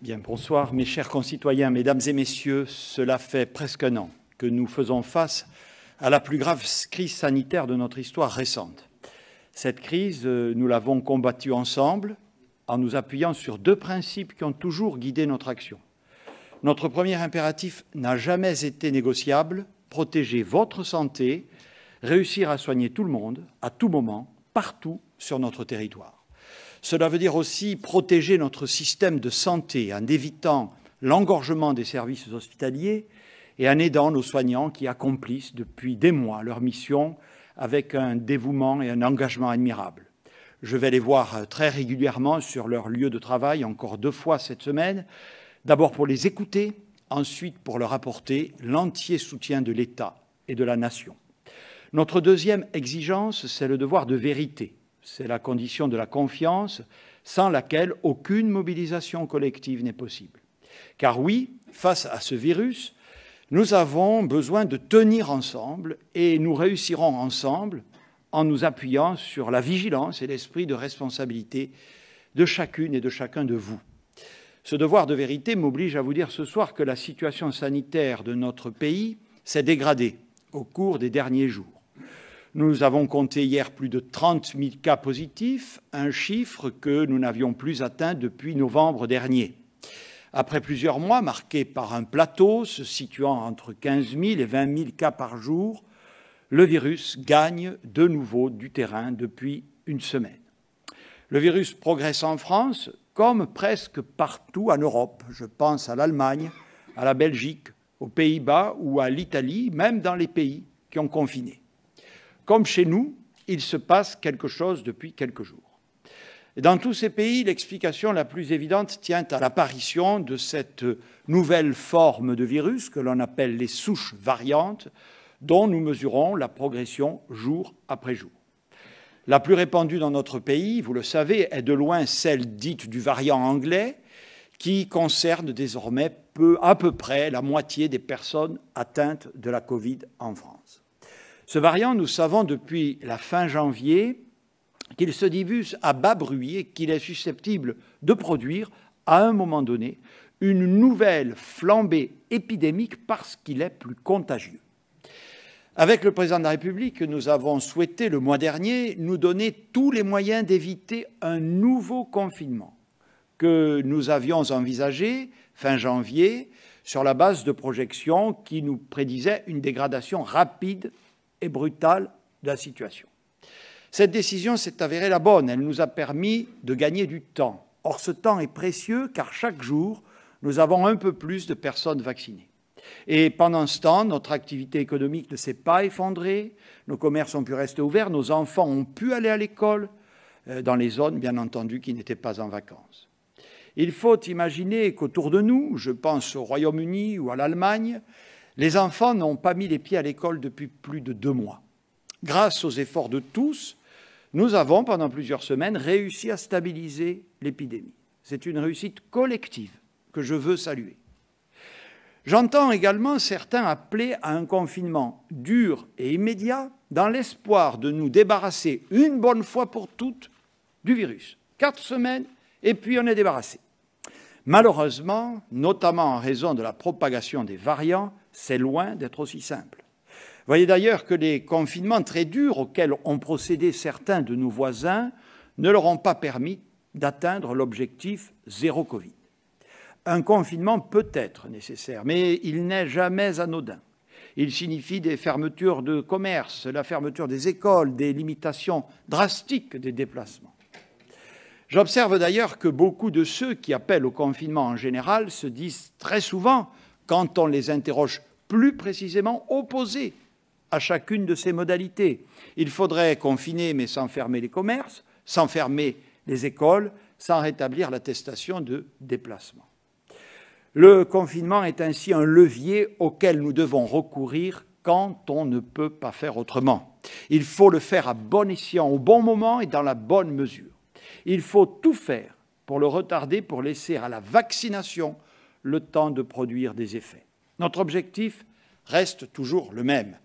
Bien, bonsoir, mes chers concitoyens, mesdames et messieurs. Cela fait presque un an que nous faisons face à la plus grave crise sanitaire de notre histoire récente. Cette crise, nous l'avons combattue ensemble en nous appuyant sur deux principes qui ont toujours guidé notre action. Notre premier impératif n'a jamais été négociable: protéger votre santé, réussir à soigner tout le monde, à tout moment, partout sur notre territoire. Cela veut dire aussi protéger notre système de santé en évitant l'engorgement des services hospitaliers et en aidant nos soignants qui accomplissent depuis des mois leur mission avec un dévouement et un engagement admirables. Je vais les voir très régulièrement sur leur lieu de travail, encore 2 fois cette semaine, d'abord pour les écouter, ensuite pour leur apporter l'entier soutien de l'État et de la nation. Notre deuxième exigence, c'est le devoir de vérité. C'est la condition de la confiance, sans laquelle aucune mobilisation collective n'est possible. Car oui, face à ce virus, nous avons besoin de tenir ensemble et nous réussirons ensemble en nous appuyant sur la vigilance et l'esprit de responsabilité de chacune et de chacun de vous. Ce devoir de vérité m'oblige à vous dire ce soir que la situation sanitaire de notre pays s'est dégradée au cours des derniers jours. Nous avons compté hier plus de 30 000 cas positifs, un chiffre que nous n'avions plus atteint depuis novembre dernier. Après plusieurs mois marqués par un plateau se situant entre 15 000 et 20 000 cas par jour, le virus gagne de nouveau du terrain depuis une semaine. Le virus progresse en France comme presque partout en Europe. Je pense à l'Allemagne, à la Belgique, aux Pays-Bas ou à l'Italie, même dans les pays qui ont confiné. Comme chez nous, il se passe quelque chose depuis quelques jours. Et dans tous ces pays, l'explication la plus évidente tient à l'apparition de cette nouvelle forme de virus que l'on appelle les souches variantes, dont nous mesurons la progression jour après jour. La plus répandue dans notre pays, vous le savez, est de loin celle dite du variant anglais, qui concerne désormais à peu près la moitié des personnes atteintes de la Covid en France. Ce variant, nous savons depuis la fin janvier qu'il se diffuse à bas bruit et qu'il est susceptible de produire, à un moment donné, une nouvelle flambée épidémique parce qu'il est plus contagieux. Avec le président de la République, nous avons souhaité, le mois dernier, nous donner tous les moyens d'éviter un nouveau confinement que nous avions envisagé fin janvier sur la base de projections qui nous prédisaient une dégradation rapide et brutale de la situation. Cette décision s'est avérée la bonne. Elle nous a permis de gagner du temps. Or, ce temps est précieux car chaque jour, nous avons un peu plus de personnes vaccinées. Et pendant ce temps, notre activité économique ne s'est pas effondrée, nos commerces ont pu rester ouverts, nos enfants ont pu aller à l'école, dans les zones, bien entendu, qui n'étaient pas en vacances. Il faut imaginer qu'autour de nous, je pense au Royaume-Uni ou à l'Allemagne, les enfants n'ont pas mis les pieds à l'école depuis plus de 2 mois. Grâce aux efforts de tous, nous avons, pendant plusieurs semaines, réussi à stabiliser l'épidémie. C'est une réussite collective que je veux saluer. J'entends également certains appeler à un confinement dur et immédiat dans l'espoir de nous débarrasser une bonne fois pour toutes du virus. 4 semaines et puis on est débarrassé. Malheureusement, notamment en raison de la propagation des variants, c'est loin d'être aussi simple. Voyez d'ailleurs que les confinements très durs auxquels ont procédé certains de nos voisins ne leur ont pas permis d'atteindre l'objectif zéro Covid. Un confinement peut être nécessaire, mais il n'est jamais anodin. Il signifie des fermetures de commerces, la fermeture des écoles, des limitations drastiques des déplacements. J'observe d'ailleurs que beaucoup de ceux qui appellent au confinement en général se disent très souvent, quand on les interroge plus précisément, opposés à chacune de ces modalités. Il faudrait confiner mais sans fermer les commerces, sans fermer les écoles, sans rétablir l'attestation de déplacement. Le confinement est ainsi un levier auquel nous devons recourir quand on ne peut pas faire autrement. Il faut le faire à bon escient, au bon moment et dans la bonne mesure. Il faut tout faire pour le retarder, pour laisser à la vaccination le temps de produire des effets. Notre objectif reste toujours le même.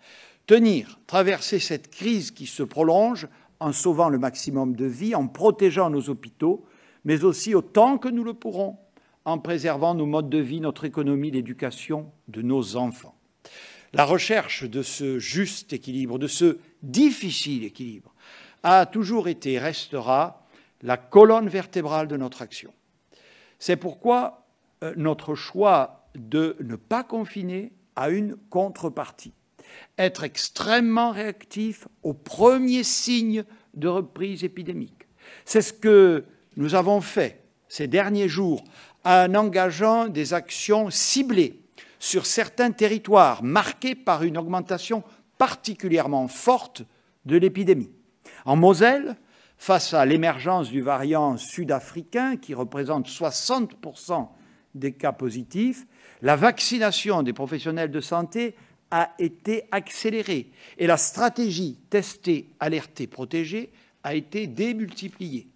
Traverser cette crise qui se prolonge en sauvant le maximum de vies, en protégeant nos hôpitaux, mais aussi autant que nous le pourrons, en préservant nos modes de vie, notre économie, l'éducation de nos enfants. La recherche de ce juste équilibre, de ce difficile équilibre, a toujours été et restera la colonne vertébrale de notre action. C'est pourquoi notre choix de ne pas confiner a une contrepartie. Être extrêmement réactif aux premiers signes de reprise épidémique. C'est ce que nous avons fait ces derniers jours en engageant des actions ciblées sur certains territoires marqués par une augmentation particulièrement forte de l'épidémie. En Moselle, face à l'émergence du variant sud-africain qui représente 60% des cas positifs, la vaccination des professionnels de santé a été accélérée et la stratégie tester, alerter, protéger a été démultipliée.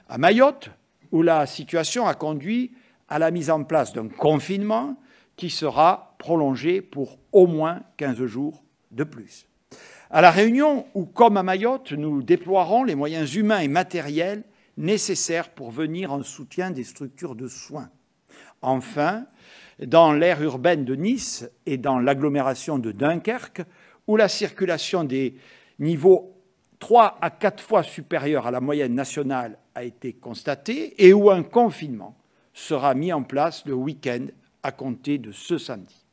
À Mayotte, où la situation a conduit à la mise en place d'un confinement qui sera prolongé pour au moins 15 jours de plus. À La Réunion, où, comme à Mayotte, nous déploierons les moyens humains et matériels nécessaires pour venir en soutien des structures de soins. Enfin, dans l'aire urbaine de Nice et dans l'agglomération de Dunkerque, où la circulation des niveaux 3 à 4 fois supérieurs à la moyenne nationale a été constatée et où un confinement sera mis en place le week-end à compter de ce samedi.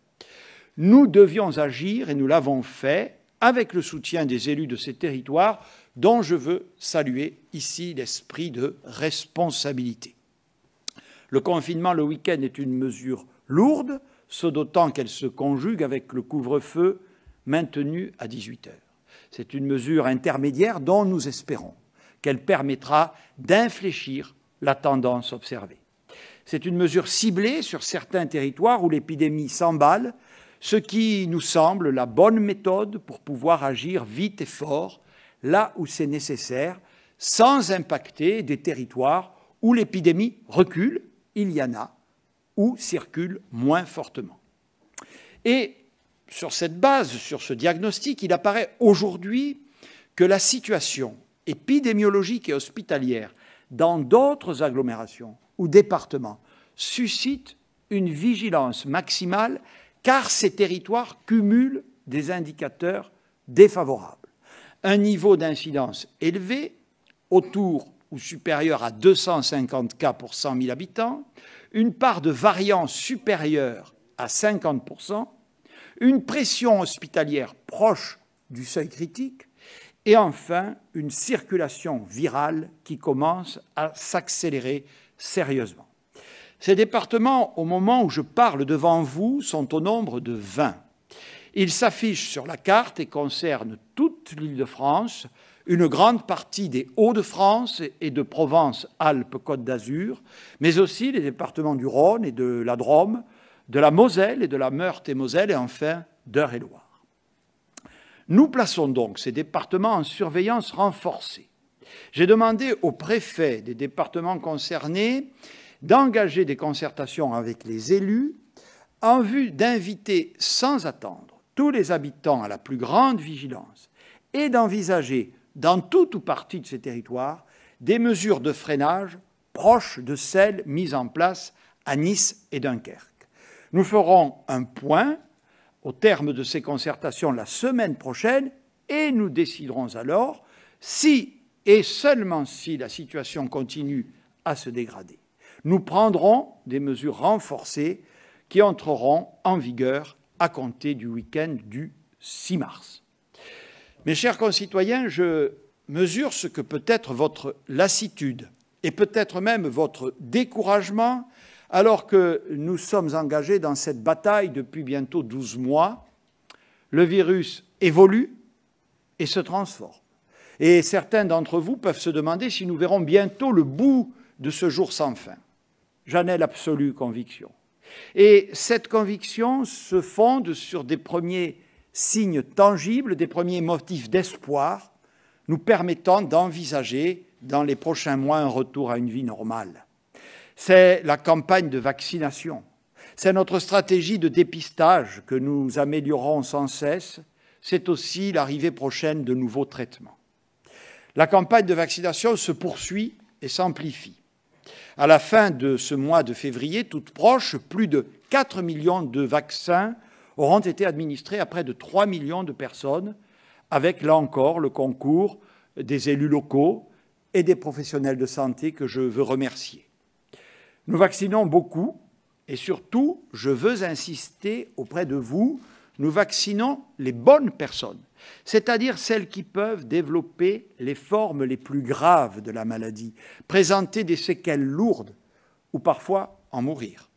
Nous devions agir et nous l'avons fait avec le soutien des élus de ces territoires dont je veux saluer ici l'esprit de responsabilité. Le confinement le week-end est une mesure lourde, ce d'autant qu'elle se conjugue avec le couvre-feu maintenu à 18 heures. C'est une mesure intermédiaire dont nous espérons qu'elle permettra d'infléchir la tendance observée. C'est une mesure ciblée sur certains territoires où l'épidémie s'emballe, ce qui nous semble la bonne méthode pour pouvoir agir vite et fort là où c'est nécessaire, sans impacter des territoires où l'épidémie recule, il y en a, ou circule moins fortement. Et sur cette base, sur ce diagnostic, il apparaît aujourd'hui que la situation épidémiologique et hospitalière dans d'autres agglomérations ou départements suscite une vigilance maximale car ces territoires cumulent des indicateurs défavorables. Un niveau d'incidence élevé, autour ou supérieur à 250 cas pour 100 000 habitants, une part de variants supérieure à 50%, une pression hospitalière proche du seuil critique et enfin une circulation virale qui commence à s'accélérer sérieusement. Ces départements, au moment où je parle devant vous, sont au nombre de 20. Ils s'affichent sur la carte et concernent toute l'Île-de-France, une grande partie des Hauts-de-France et de Provence-Alpes-Côte d'Azur, mais aussi les départements du Rhône et de la Drôme, de la Moselle et de la Meurthe-et-Moselle et enfin d'Eure-et-Loir. Nous plaçons donc ces départements en surveillance renforcée. J'ai demandé aux préfets des départements concernés d'engager des concertations avec les élus en vue d'inviter sans attendre tous les habitants à la plus grande vigilance et d'envisager, dans tout ou partie de ces territoires, des mesures de freinage proches de celles mises en place à Nice et Dunkerque. Nous ferons un point au terme de ces concertations la semaine prochaine et nous déciderons alors si et seulement si la situation continue à se dégrader. Nous prendrons des mesures renforcées qui entreront en vigueur à compter du week-end du 6 mars. Mes chers concitoyens, je mesure ce que peut être votre lassitude et peut-être même votre découragement alors que nous sommes engagés dans cette bataille depuis bientôt 12 mois. Le virus évolue et se transforme. Et certains d'entre vous peuvent se demander si nous verrons bientôt le bout de ce jour sans fin. J'en ai l'absolue conviction. Et cette conviction se fonde sur des premiers signes tangibles, des premiers motifs d'espoir, nous permettant d'envisager dans les prochains mois un retour à une vie normale. C'est la campagne de vaccination, c'est notre stratégie de dépistage que nous améliorons sans cesse, c'est aussi l'arrivée prochaine de nouveaux traitements. La campagne de vaccination se poursuit et s'amplifie. À la fin de ce mois de février, toute proche, plus de 4 millions de vaccins auront été administrés à près de 3 millions de personnes, avec, là encore, le concours des élus locaux et des professionnels de santé que je veux remercier. Nous vaccinons beaucoup et surtout, je veux insister auprès de vous, nous vaccinons les bonnes personnes, c'est-à-dire celles qui peuvent développer les formes les plus graves de la maladie, présenter des séquelles lourdes ou parfois en mourir.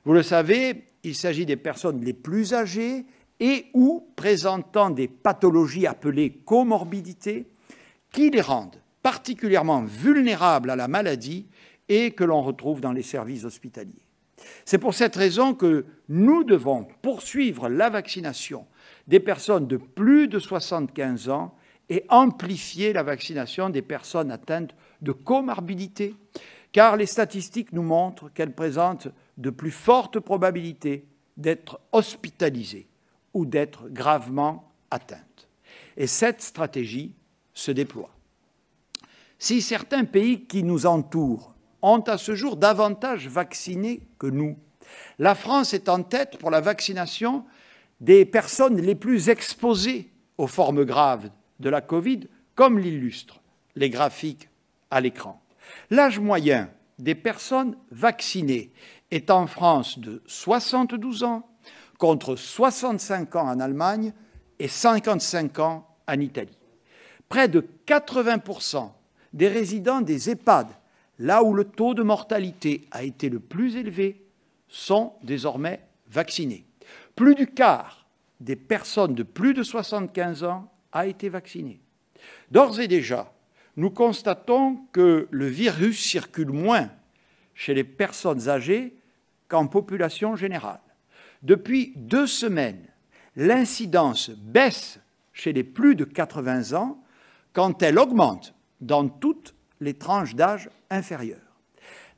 Vous le savez, il s'agit des personnes les plus âgées et ou présentant des pathologies appelées comorbidités qui les rendent particulièrement vulnérables à la maladie et que l'on retrouve dans les services hospitaliers. C'est pour cette raison que nous devons poursuivre la vaccination des personnes de plus de 75 ans et amplifier la vaccination des personnes atteintes de comorbidité, car les statistiques nous montrent qu'elles présentent de plus fortes probabilités d'être hospitalisées ou d'être gravement atteintes. Et cette stratégie se déploie. Si certains pays qui nous entourent ont à ce jour davantage vacciné que nous, la France est en tête pour la vaccination des personnes les plus exposées aux formes graves de la Covid, comme l'illustrent les graphiques à l'écran. L'âge moyen des personnes vaccinées est en France de 72 ans, contre 65 ans en Allemagne et 55 ans en Italie. Près de 80% des résidents des EHPAD, là où le taux de mortalité a été le plus élevé, sont désormais vaccinés. Plus du quart des personnes de plus de 75 ans a été vacciné. D'ores et déjà, nous constatons que le virus circule moins chez les personnes âgées qu'en population générale. Depuis 2 semaines, l'incidence baisse chez les plus de 80 ans quand elle augmente dans toutes les tranches d'âge inférieures.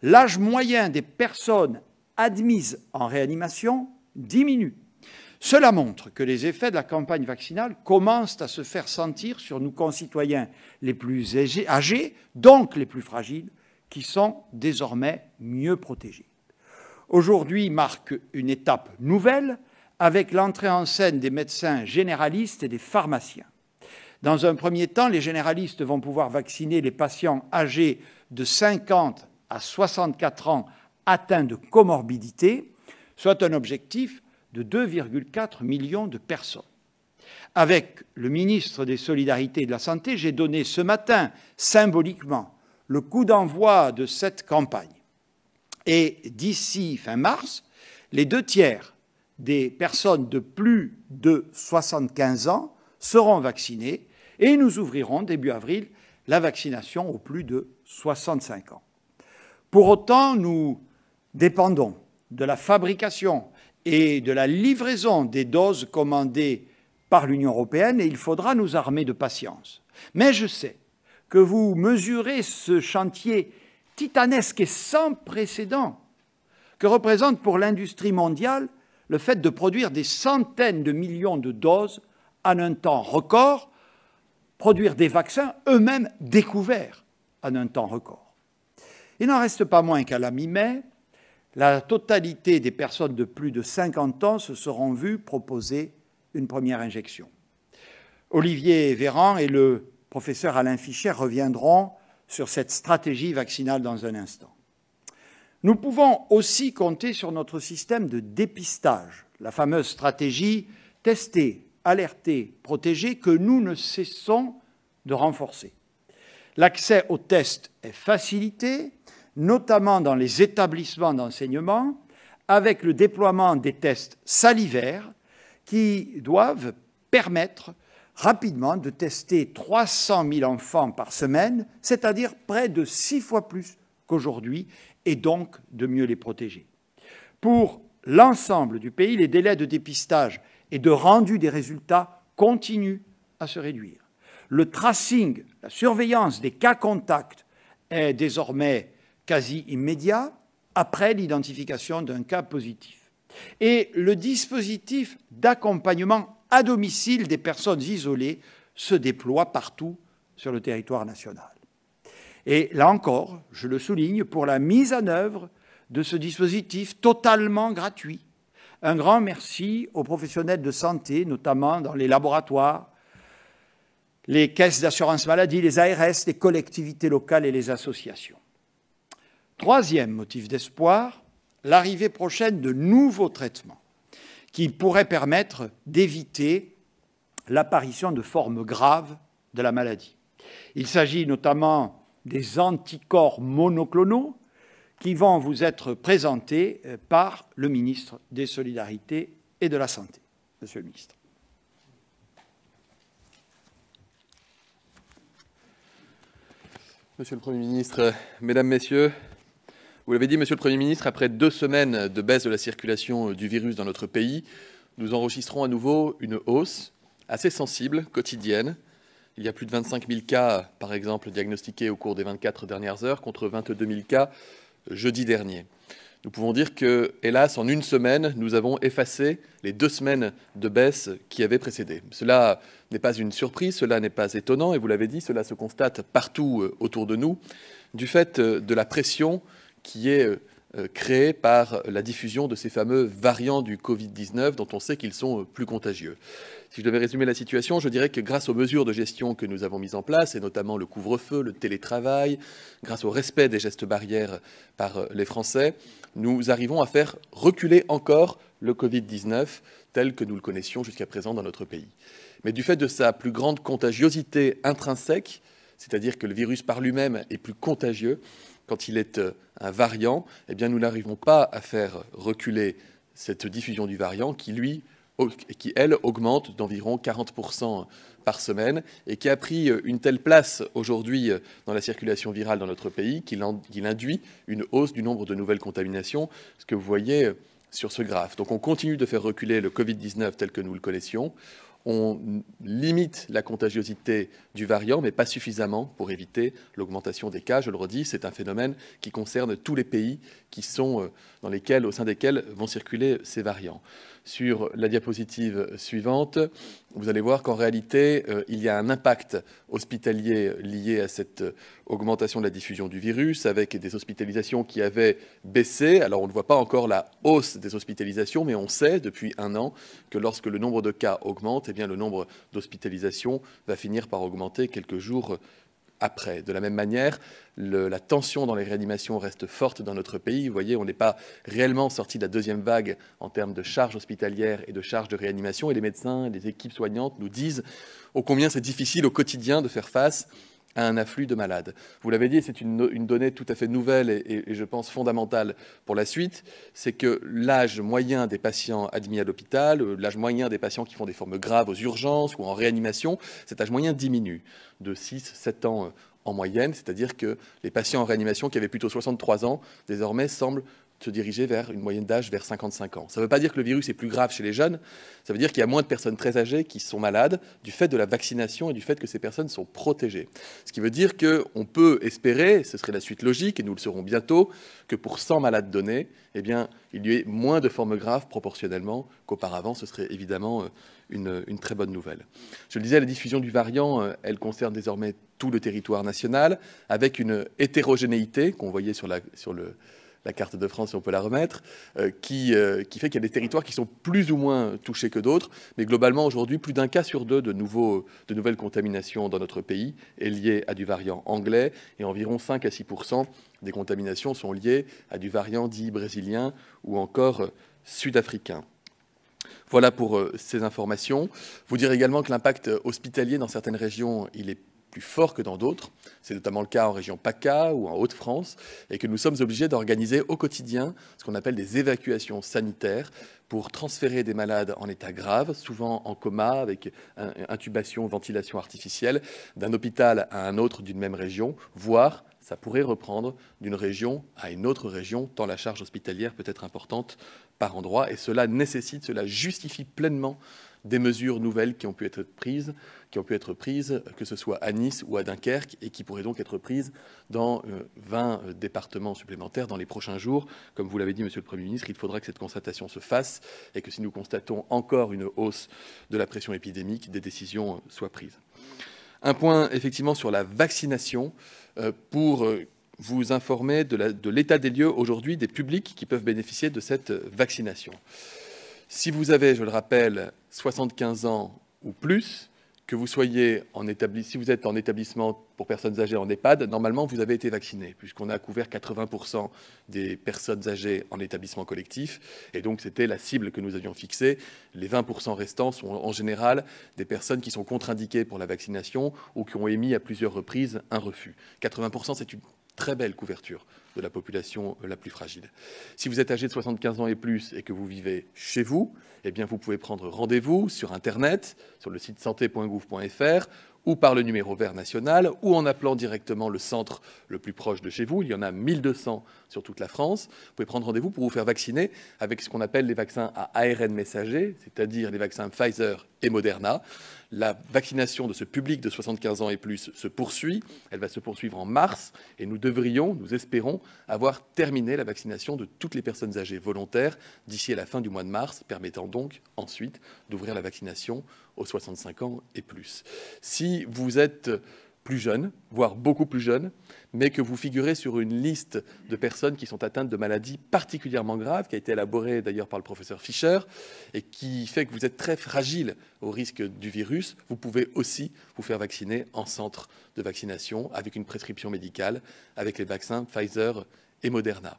L'âge moyen des personnes admises en réanimation diminue. Cela montre que les effets de la campagne vaccinale commencent à se faire sentir sur nos concitoyens les plus âgés, donc les plus fragiles, qui sont désormais mieux protégés. Aujourd'hui marque une étape nouvelle avec l'entrée en scène des médecins généralistes et des pharmaciens. Dans un premier temps, les généralistes vont pouvoir vacciner les patients âgés de 50 à 64 ans atteints de comorbidité, soit un objectif de 2,4 millions de personnes. Avec le ministre des Solidarités et de la Santé, j'ai donné ce matin, symboliquement, le coup d'envoi de cette campagne. Et d'ici fin mars, les 2/3 des personnes de plus de 75 ans seront vaccinées et nous ouvrirons début avril la vaccination aux plus de 65 ans. Pour autant, nous dépendons de la fabrication et de la livraison des doses commandées par l'Union européenne et il faudra nous armer de patience. Mais je sais que vous mesurez ce chantier titanesque et sans précédent que représente pour l'industrie mondiale le fait de produire des centaines de millions de doses en un temps record, produire des vaccins eux-mêmes découverts en un temps record. Il n'en reste pas moins qu'à la mi-mai, la totalité des personnes de plus de 50 ans se seront vues proposer une première injection. Olivier Véran et le professeur Alain Fischer reviendront sur cette stratégie vaccinale dans un instant. Nous pouvons aussi compter sur notre système de dépistage, la fameuse stratégie tester, alerter, protéger que nous ne cessons de renforcer. L'accès aux tests est facilité, notamment dans les établissements d'enseignement, avec le déploiement des tests salivaires qui doivent permettre rapidement de tester 300 000 enfants par semaine, c'est-à-dire près de 6 fois plus qu'aujourd'hui, et donc de mieux les protéger. Pour l'ensemble du pays, les délais de dépistage et de rendu des résultats continuent à se réduire. Le tracing, la surveillance des cas contacts est désormais quasi immédiat après l'identification d'un cas positif. Et le dispositif d'accompagnement à domicile des personnes isolées se déploie partout sur le territoire national. Et là encore, je le souligne, pour la mise en œuvre de ce dispositif totalement gratuit. Un grand merci aux professionnels de santé, notamment dans les laboratoires, les caisses d'assurance maladie, les ARS, les collectivités locales et les associations. Troisième motif d'espoir, l'arrivée prochaine de nouveaux traitements qui pourraient permettre d'éviter l'apparition de formes graves de la maladie. Il s'agit notamment des anticorps monoclonaux qui vont vous être présentés par le ministre des Solidarités et de la Santé. Monsieur le ministre. Monsieur le Premier ministre, Mesdames, Messieurs, vous l'avez dit, Monsieur le Premier ministre, après 2 semaines de baisse de la circulation du virus dans notre pays, nous enregistrons à nouveau une hausse assez sensible, quotidienne. Il y a plus de 25 000 cas, par exemple, diagnostiqués au cours des 24 dernières heures, contre 22 000 cas jeudi dernier. Nous pouvons dire que, hélas, en 1 semaine, nous avons effacé les 2 semaines de baisse qui avaient précédé. Cela n'est pas une surprise, cela n'est pas étonnant, et vous l'avez dit, cela se constate partout autour de nous, du fait de la pression qui est créée par la diffusion de ces fameux variants du Covid-19 dont on sait qu'ils sont plus contagieux. Si je devais résumer la situation, je dirais que grâce aux mesures de gestion que nous avons mises en place, et notamment le couvre-feu, le télétravail, grâce au respect des gestes barrières par les Français, nous arrivons à faire reculer encore le Covid-19 tel que nous le connaissions jusqu'à présent dans notre pays. Mais du fait de sa plus grande contagiosité intrinsèque, c'est-à-dire que le virus par lui-même est plus contagieux, quand il est un variant, eh bien nous n'arrivons pas à faire reculer cette diffusion du variant qui, elle, augmente d'environ 40% par semaine et qui a pris une telle place aujourd'hui dans la circulation virale dans notre pays qu'il induit une hausse du nombre de nouvelles contaminations, ce que vous voyez sur ce graphe. Donc on continue de faire reculer le Covid-19 tel que nous le connaissions. On limite la contagiosité du variant, mais pas suffisamment pour éviter l'augmentation des cas. Je le redis, c'est un phénomène qui concerne tous les pays au sein desquels vont circuler ces variants. Sur la diapositive suivante, vous allez voir qu'en réalité, il y a un impact hospitalier lié à cette augmentation de la diffusion du virus, avec des hospitalisations qui avaient baissé. Alors, on ne voit pas encore la hausse des hospitalisations, mais on sait depuis 1 an que lorsque le nombre de cas augmente, eh bien, le nombre d'hospitalisations va finir par augmenter quelques jours après. De la même manière, la tension dans les réanimations reste forte dans notre pays. Vous voyez, on n'est pas réellement sorti de la 2e vague en termes de charges hospitalières et de charges de réanimation. Et les médecins, les équipes soignantes nous disent ô combien c'est difficile au quotidien de faire face à un afflux de malades. Vous l'avez dit, c'est une donnée tout à fait nouvelle et je pense fondamentale pour la suite, c'est que l'âge moyen des patients admis à l'hôpital, l'âge moyen des patients qui font des formes graves aux urgences ou en réanimation, cet âge moyen diminue de 6-7 ans en moyenne, c'est-à-dire que les patients en réanimation qui avaient plutôt 63 ans, désormais semblent se diriger vers une moyenne d'âge vers 55 ans. Ça ne veut pas dire que le virus est plus grave chez les jeunes, ça veut dire qu'il y a moins de personnes très âgées qui sont malades du fait de la vaccination et du fait que ces personnes sont protégées. Ce qui veut dire qu'on peut espérer, ce serait la suite logique, et nous le saurons bientôt, que pour 100 malades donnés, eh bien, il y ait moins de formes graves proportionnellement qu'auparavant. Ce serait évidemment une très bonne nouvelle. Je le disais, la diffusion du variant, elle concerne désormais tout le territoire national, avec une hétérogénéité qu'on voyait sur la carte de France, si on peut la remettre, qui fait qu'il y a des territoires qui sont plus ou moins touchés que d'autres. Mais globalement, aujourd'hui, plus d'1 cas sur 2 de nouvelles contaminations dans notre pays est lié à du variant anglais et environ 5 à 6% des contaminations sont liées à du variant dit brésilien ou encore sud-africain. Voilà pour ces informations. Vous dire également que l'impact hospitalier dans certaines régions, il est plus fort que dans d'autres. C'est notamment le cas en région PACA ou en Hauts-de-France et que nous sommes obligés d'organiser au quotidien ce qu'on appelle des évacuations sanitaires pour transférer des malades en état grave, souvent en coma avec intubation, ventilation artificielle, d'un hôpital à un autre d'une même région, voire ça pourrait reprendre d'une région à une autre région, tant la charge hospitalière peut être importante par endroit. Et cela justifie pleinement des mesures nouvelles qui ont pu être prises, que ce soit à Nice ou à Dunkerque, et qui pourraient donc être prises dans 20 départements supplémentaires dans les prochains jours. Comme vous l'avez dit, Monsieur le Premier ministre, il faudra que cette constatation se fasse et que si nous constatons encore une hausse de la pression épidémique, des décisions soient prises. Un point effectivement sur la vaccination pour vous informer de l'état des lieux aujourd'hui des publics qui peuvent bénéficier de cette vaccination. Si vous avez, je le rappelle, 75 ans ou plus, que vous soyez si vous êtes en établissement pour personnes âgées en EHPAD, normalement vous avez été vacciné, puisqu'on a couvert 80% des personnes âgées en établissement collectif, et donc c'était la cible que nous avions fixée. Les 20% restants sont en général des personnes qui sont contre-indiquées pour la vaccination ou qui ont émis à plusieurs reprises un refus. 80%, c'est une très belle couverture de la population la plus fragile. Si vous êtes âgé de 75 ans et plus et que vous vivez chez vous, eh bien vous pouvez prendre rendez-vous sur Internet, sur le site santé.gouv.fr ou par le numéro vert national ou en appelant directement le centre le plus proche de chez vous. Il y en a 1200 sur toute la France. Vous pouvez prendre rendez-vous pour vous faire vacciner avec ce qu'on appelle les vaccins à ARN messager, c'est-à-dire les vaccins Pfizer et Moderna. La vaccination de ce public de 75 ans et plus se poursuit. Elle va se poursuivre en mars et nous espérons avoir terminé la vaccination de toutes les personnes âgées volontaires d'ici à la fin du mois de mars, permettant donc ensuite d'ouvrir la vaccination aux 65 ans et plus. Si vous êtes plus jeune, voire beaucoup plus jeune, mais que vous figurez sur une liste de personnes qui sont atteintes de maladies particulièrement graves, qui a été élaborée d'ailleurs par le professeur Fischer, et qui fait que vous êtes très fragile au risque du virus, vous pouvez aussi vous faire vacciner en centre de vaccination avec une prescription médicale, avec les vaccins Pfizer et Moderna.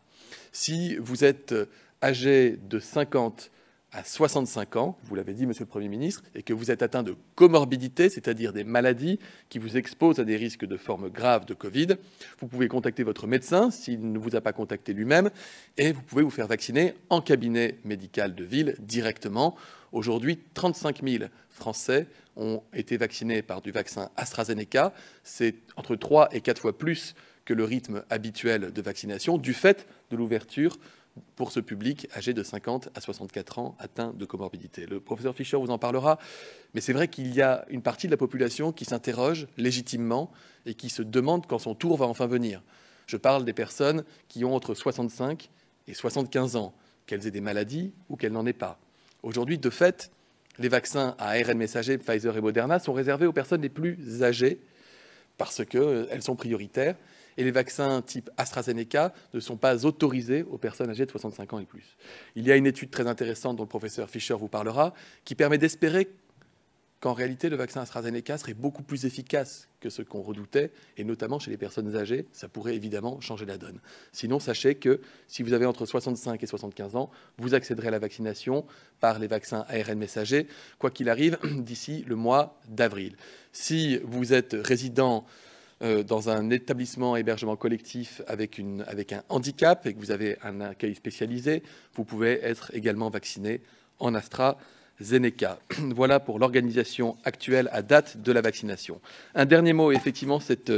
Si vous êtes âgé de 50 à 65 ans, vous l'avez dit, Monsieur le Premier ministre, et que vous êtes atteint de comorbidité, c'est-à-dire des maladies qui vous exposent à des risques de formes graves de Covid, vous pouvez contacter votre médecin s'il ne vous a pas contacté lui-même, et vous pouvez vous faire vacciner en cabinet médical de ville directement. Aujourd'hui, 35 000 Français ont été vaccinés par du vaccin AstraZeneca. C'est entre 3 et 4 fois plus que le rythme habituel de vaccination, du fait de l'ouverture pour ce public âgé de 50 à 64 ans atteint de comorbidité. Le professeur Fischer vous en parlera, mais c'est vrai qu'il y a une partie de la population qui s'interroge légitimement et qui se demande quand son tour va enfin venir. Je parle des personnes qui ont entre 65 et 75 ans, qu'elles aient des maladies ou qu'elles n'en aient pas. Aujourd'hui, de fait, les vaccins à ARN messager Pfizer et Moderna sont réservés aux personnes les plus âgées parce qu'elles sont prioritaires. Et les vaccins type AstraZeneca ne sont pas autorisés aux personnes âgées de 65 ans et plus. Il y a une étude très intéressante dont le professeur Fischer vous parlera, qui permet d'espérer qu'en réalité, le vaccin AstraZeneca serait beaucoup plus efficace que ce qu'on redoutait, et notamment chez les personnes âgées, ça pourrait évidemment changer la donne. Sinon, sachez que si vous avez entre 65 et 75 ans, vous accéderez à la vaccination par les vaccins ARN messagers, quoi qu'il arrive, d'ici le mois d'avril. Si vous êtes résident dans un établissement hébergement collectif avec un handicap et que vous avez un accueil spécialisé, vous pouvez être également vacciné en AstraZeneca. Voilà pour l'organisation actuelle à date de la vaccination. Un dernier mot, effectivement, c'est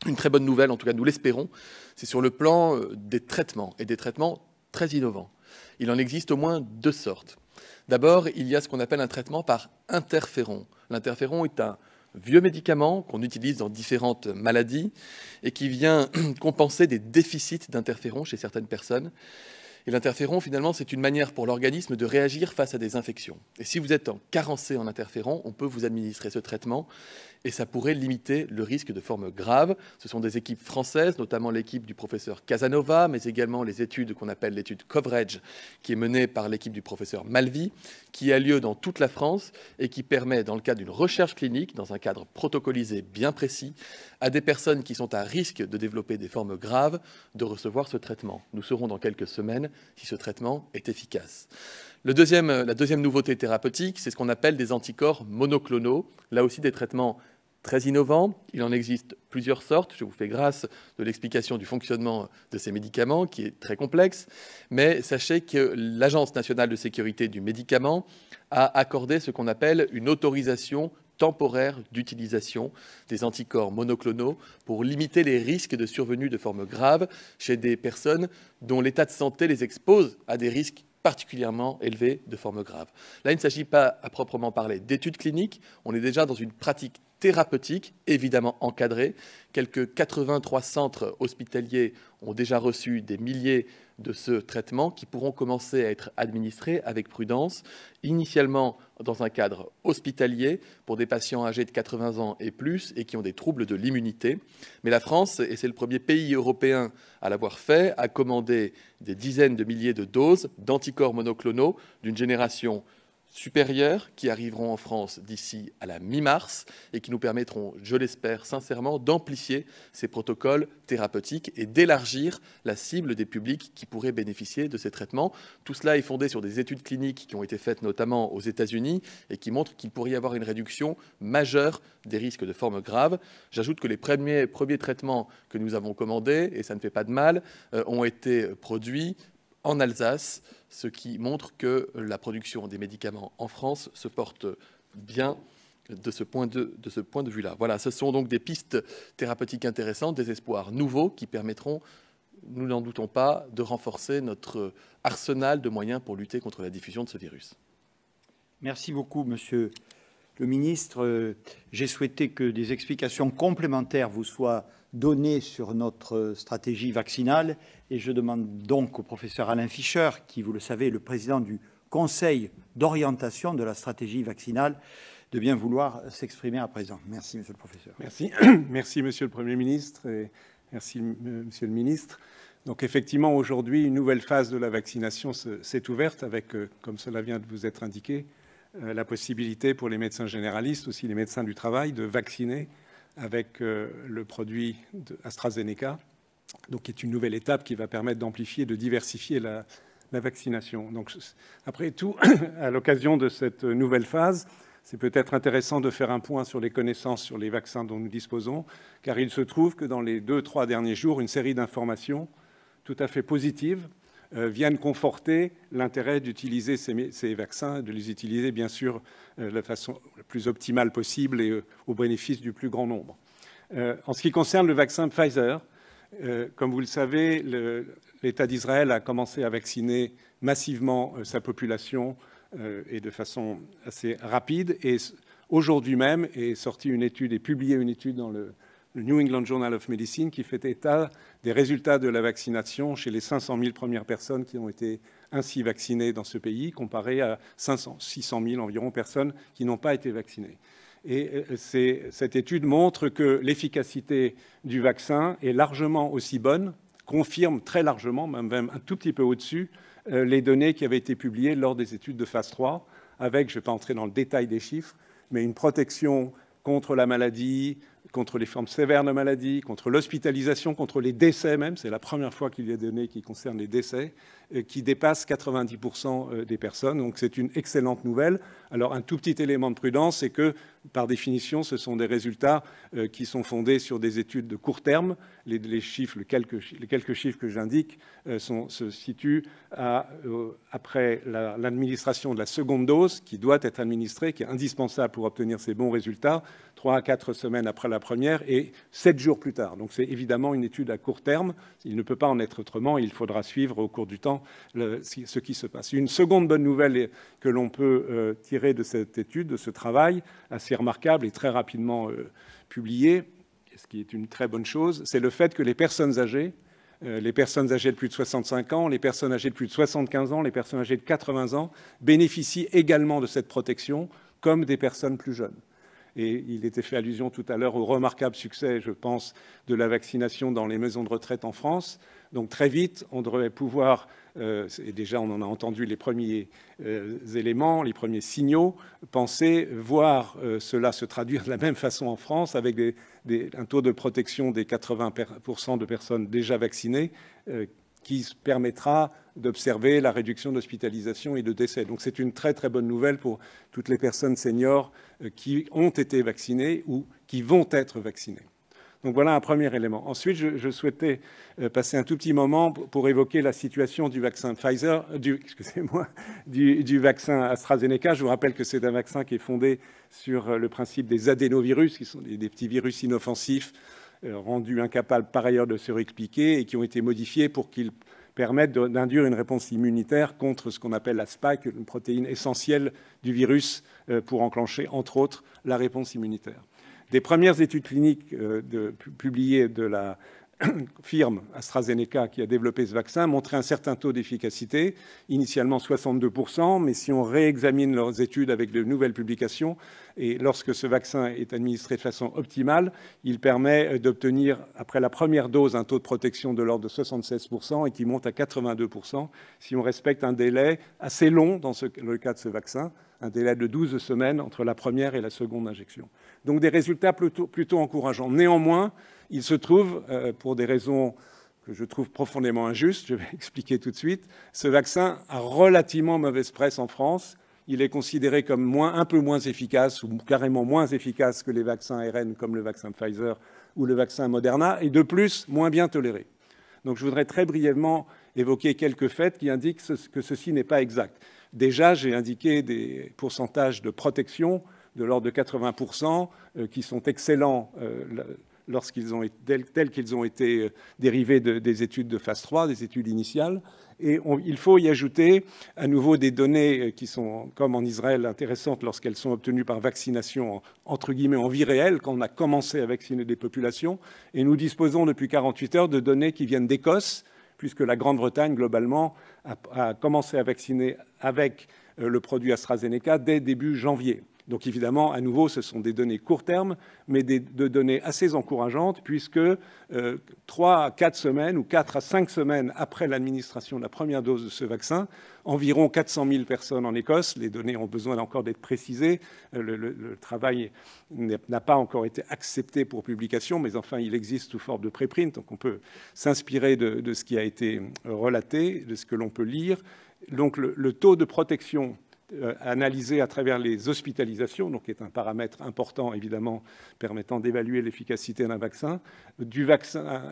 une très bonne nouvelle, en tout cas nous l'espérons, c'est sur le plan des traitements, et des traitements très innovants. Il en existe au moins deux sortes. D'abord, il y a ce qu'on appelle un traitement par interféron. L'interféron est un vieux médicament qu'on utilise dans différentes maladies et qui vient compenser des déficits d'interféron chez certaines personnes. Et l'interféron, finalement, c'est une manière pour l'organisme de réagir face à des infections. Et si vous êtes carencé en interféron, on peut vous administrer ce traitement et ça pourrait limiter le risque de formes graves. Ce sont des équipes françaises, notamment l'équipe du professeur Casanova, mais également les études qu'on appelle l'étude Coverage, qui est menée par l'équipe du professeur Malvi, qui a lieu dans toute la France et qui permet, dans le cadre d'une recherche clinique, dans un cadre protocolisé bien précis, à des personnes qui sont à risque de développer des formes graves, de recevoir ce traitement. Nous saurons dans quelques semaines si ce traitement est efficace. La deuxième nouveauté thérapeutique, c'est ce qu'on appelle des anticorps monoclonaux. Là aussi, des traitements très innovants. Il en existe plusieurs sortes. Je vous fais grâce de l'explication du fonctionnement de ces médicaments, qui est très complexe. Mais sachez que l'Agence nationale de sécurité du médicament a accordé ce qu'on appelle une autorisation temporaire d'utilisation des anticorps monoclonaux pour limiter les risques de survenue de formes graves chez des personnes dont l'état de santé les expose à des risques particulièrement élevés de formes graves. Là, il ne s'agit pas à proprement parler d'études cliniques, on est déjà dans une pratique thérapeutique, évidemment encadrée. Quelques 83 centres hospitaliers ont déjà reçu des milliers de ce traitement qui pourront commencer à être administrés avec prudence, initialement dans un cadre hospitalier pour des patients âgés de 80 ans et plus et qui ont des troubles de l'immunité. Mais la France, et c'est le premier pays européen à l'avoir fait, a commandé des dizaines de milliers de doses d'anticorps monoclonaux d'une génération supérieures qui arriveront en France d'ici à la mi-mars et qui nous permettront, je l'espère sincèrement, d'amplifier ces protocoles thérapeutiques et d'élargir la cible des publics qui pourraient bénéficier de ces traitements. Tout cela est fondé sur des études cliniques qui ont été faites notamment aux États-Unis et qui montrent qu'il pourrait y avoir une réduction majeure des risques de formes graves. J'ajoute que les premiers traitements que nous avons commandés, et ça ne fait pas de mal, ont été produits en Alsace, ce qui montre que la production des médicaments en France se porte bien de ce point de vue-là. Voilà, ce sont donc des pistes thérapeutiques intéressantes, des espoirs nouveaux qui permettront, nous n'en doutons pas, de renforcer notre arsenal de moyens pour lutter contre la diffusion de ce virus. Merci beaucoup, Monsieur le Ministre. J'ai souhaité que des explications complémentaires vous soient données sur notre stratégie vaccinale et je demande donc au professeur Alain Fischer, qui, vous le savez, est le président du Conseil d'orientation de la stratégie vaccinale, de bien vouloir s'exprimer à présent. Merci, Monsieur le professeur. Merci. Merci, Monsieur le Premier ministre, et merci, Monsieur le ministre. Donc, effectivement, aujourd'hui, une nouvelle phase de la vaccination s'est ouverte avec, comme cela vient de vous être indiqué, la possibilité pour les médecins généralistes, aussi les médecins du travail, de vacciner avec le produit AstraZeneca, donc qui est une nouvelle étape qui va permettre d'amplifier, de diversifier la vaccination. Donc, après tout, à l'occasion de cette nouvelle phase, c'est peut-être intéressant de faire un point sur les connaissances sur les vaccins dont nous disposons, car il se trouve que dans les 2-3 derniers jours, une série d'informations tout à fait positives viennent conforter l'intérêt d'utiliser ces vaccins, de les utiliser bien sûr de la façon la plus optimale possible et au bénéfice du plus grand nombre. En ce qui concerne le vaccin Pfizer, comme vous le savez, l'État d'Israël a commencé à vacciner massivement sa population et de façon assez rapide. Et aujourd'hui même est sortie une étude et publiée une étude dans le New England Journal of Medicine qui fait état des résultats de la vaccination chez les 500 000 premières personnes qui ont été ainsi vaccinées dans ce pays, comparé à 600 000 environ personnes qui n'ont pas été vaccinées. Et cette étude montre que l'efficacité du vaccin est largement aussi bonne, confirme très largement, même un tout petit peu au-dessus, les données qui avaient été publiées lors des études de phase 3, avec, je ne vais pas entrer dans le détail des chiffres, mais une protection contre la maladie, contre les formes sévères de maladie, contre l'hospitalisation, contre les décès même. C'est la première fois qu'il y a des données qui concernent les décès, qui dépassent 90% des personnes. Donc c'est une excellente nouvelle. Alors un tout petit élément de prudence, c'est que par définition, ce sont des résultats qui sont fondés sur des études de court terme. Les quelques chiffres que j'indique se situent après l'administration de la seconde dose, qui doit être administrée, qui est indispensable pour obtenir ces bons résultats, 3 à 4 semaines après la première et 7 jours plus tard. Donc c'est évidemment une étude à court terme. Il ne peut pas en être autrement. Il faudra suivre au cours du temps ce qui se passe. Une seconde bonne nouvelle que l'on peut tirer de cette étude, de ce travail assez remarquable et très rapidement publié, ce qui est une très bonne chose, c'est le fait que les personnes âgées de plus de 65 ans, les personnes âgées de plus de 75 ans, les personnes âgées de 80 ans bénéficient également de cette protection comme des personnes plus jeunes. Et il était fait allusion tout à l'heure au remarquable succès, je pense, de la vaccination dans les maisons de retraite en France. Donc très vite, on devrait pouvoir, et déjà on en a entendu les premiers éléments, les premiers signaux, voir cela se traduire de la même façon en France avec un taux de protection des 80% de personnes déjà vaccinées qui permettra d'observer la réduction d'hospitalisation et de décès. Donc c'est une très très bonne nouvelle pour toutes les personnes seniors qui ont été vaccinées ou qui vont être vaccinées. Donc voilà un premier élément. Ensuite, je souhaitais passer un tout petit moment pour évoquer la situation du vaccin Pfizer, du vaccin AstraZeneca. Je vous rappelle que c'est un vaccin qui est fondé sur le principe des adénovirus, qui sont des petits virus inoffensifs rendus incapables par ailleurs de se répliquer et qui ont été modifiés pour qu'ils permettent d'induire une réponse immunitaire contre ce qu'on appelle la spike, une protéine essentielle du virus pour enclencher, entre autres, la réponse immunitaire. Des premières études cliniques publiées de la firme, AstraZeneca, qui a développé ce vaccin, montrait un certain taux d'efficacité, initialement 62%, mais si on réexamine leurs études avec de nouvelles publications, et lorsque ce vaccin est administré de façon optimale, il permet d'obtenir, après la première dose, un taux de protection de l'ordre de 76% et qui monte à 82% si on respecte un délai assez long dans le cas de ce vaccin, un délai de 12 semaines entre la première et la seconde injection. Donc des résultats plutôt encourageants. Néanmoins, il se trouve, pour des raisons que je trouve profondément injustes, je vais expliquer tout de suite, ce vaccin a relativement mauvaise presse en France. Il est considéré comme un peu moins efficace ou carrément moins efficace que les vaccins ARN comme le vaccin Pfizer ou le vaccin Moderna, et de plus, moins bien toléré. Donc je voudrais très brièvement évoquer quelques faits qui indiquent que ceci n'est pas exact. Déjà, j'ai indiqué des pourcentages de protection de l'ordre de 80% qui sont excellents tels qu'ils ont été dérivés des études de phase 3, des études initiales. Et il faut y ajouter à nouveau des données qui sont, comme en Israël, intéressantes lorsqu'elles sont obtenues par vaccination, entre guillemets, en vie réelle, quand on a commencé à vacciner des populations. Et nous disposons depuis 48 heures de données qui viennent d'Écosse, puisque la Grande-Bretagne, globalement, a commencé à vacciner avec le produit AstraZeneca dès début janvier. Donc évidemment, à nouveau, ce sont des données court terme, mais de données assez encourageantes, puisque 3 à 4 semaines ou 4 à 5 semaines après l'administration de la première dose de ce vaccin, environ 400 000 personnes en Écosse, les données ont besoin encore d'être précisées, le travail n'a pas encore été accepté pour publication, mais enfin il existe sous forme de préprint, donc on peut s'inspirer de ce qui a été relaté, de ce que l'on peut lire. Donc le taux de protection analysé à travers les hospitalisations, donc qui est un paramètre important évidemment permettant d'évaluer l'efficacité d'un vaccin, du vaccin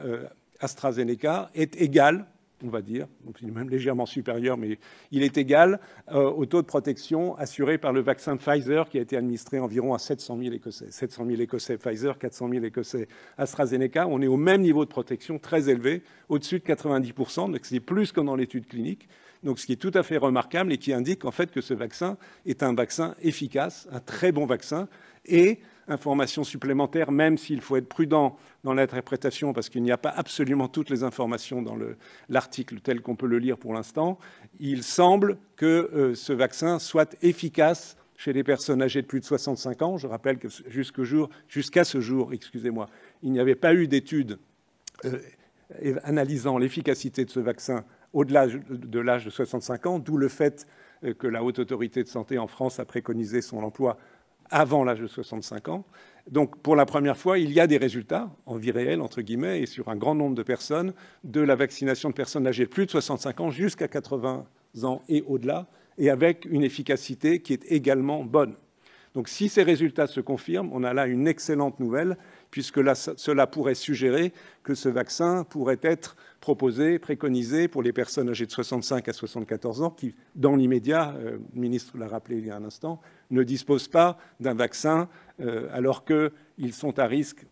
AstraZeneca est égal, on va dire, donc il est même légèrement supérieur, mais il est égal au taux de protection assuré par le vaccin Pfizer qui a été administré environ à 700 000 Écossais. 700 000 Écossais Pfizer, 400 000 Écossais AstraZeneca. On est au même niveau de protection très élevé, au-dessus de 90%, donc c'est plus que dans l'étude clinique. Donc, ce qui est tout à fait remarquable et qui indique en fait que ce vaccin est un vaccin efficace, un très bon vaccin. Et information supplémentaire, même s'il faut être prudent dans l'interprétation parce qu'il n'y a pas absolument toutes les informations dans l'article tel qu'on peut le lire pour l'instant, il semble que ce vaccin soit efficace chez les personnes âgées de plus de 65 ans. Je rappelle que jusqu'à ce jour, il n'y avait pas eu d'études analysant l'efficacité de ce vaccin au-delà de l'âge de 65 ans, d'où le fait que la Haute Autorité de Santé en France a préconisé son emploi avant l'âge de 65 ans. Donc, pour la première fois, il y a des résultats, en vie réelle, entre guillemets, et sur un grand nombre de personnes, de la vaccination de personnes âgées de plus de 65 ans jusqu'à 80 ans et au-delà, et avec une efficacité qui est également bonne. Donc, si ces résultats se confirment, on a là une excellente nouvelle, puisque là, cela pourrait suggérer que ce vaccin pourrait être proposé, préconisé pour les personnes âgées de 65 à 74 ans qui, dans l'immédiat, le ministre l'a rappelé il y a un instant, ne disposent pas d'un vaccin alors qu'ils sont à risque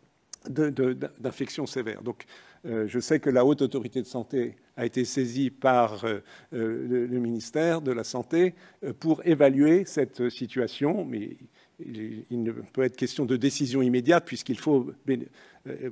d'infection sévère. Donc, je sais que la Haute Autorité de Santé a été saisie par le ministère de la Santé pour évaluer cette situation, mais il ne peut être question de décision immédiate puisqu'il faut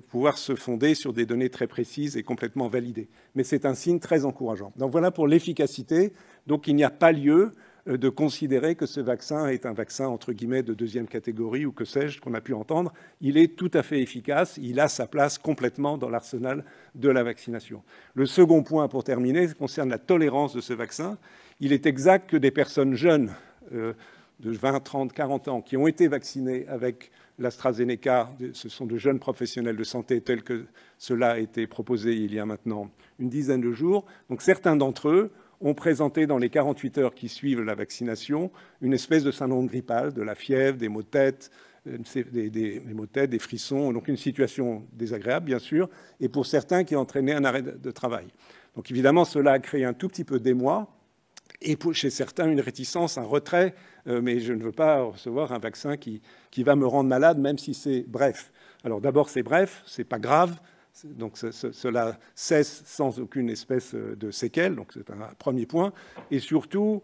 pouvoir se fonder sur des données très précises et complètement validées. Mais c'est un signe très encourageant. Donc voilà pour l'efficacité. Donc il n'y a pas lieu de considérer que ce vaccin est un vaccin entre guillemets de deuxième catégorie ou que sais-je qu'on a pu entendre. Il est tout à fait efficace. Il a sa place complètement dans l'arsenal de la vaccination. Le second point pour terminer concerne la tolérance de ce vaccin. Il est exact que des personnes jeunes de 20, 30, 40 ans qui ont été vaccinés avec l'AstraZeneca, ce sont de jeunes professionnels de santé tels que cela a été proposé il y a maintenant une dizaine de jours. Donc certains d'entre eux ont présenté dans les 48 heures qui suivent la vaccination une espèce de syndrome grippal, de la fièvre, des maux de tête, des frissons, donc une situation désagréable bien sûr, et pour certains qui a entraîné un arrêt de travail. Donc évidemment cela a créé un tout petit peu d'émoi, et chez certains, une réticence, un retrait, mais je ne veux pas recevoir un vaccin qui va me rendre malade, même si c'est bref. Alors d'abord, c'est bref, c'est pas grave, donc cela cesse sans aucune espèce de séquelle, donc c'est un premier point. Et surtout,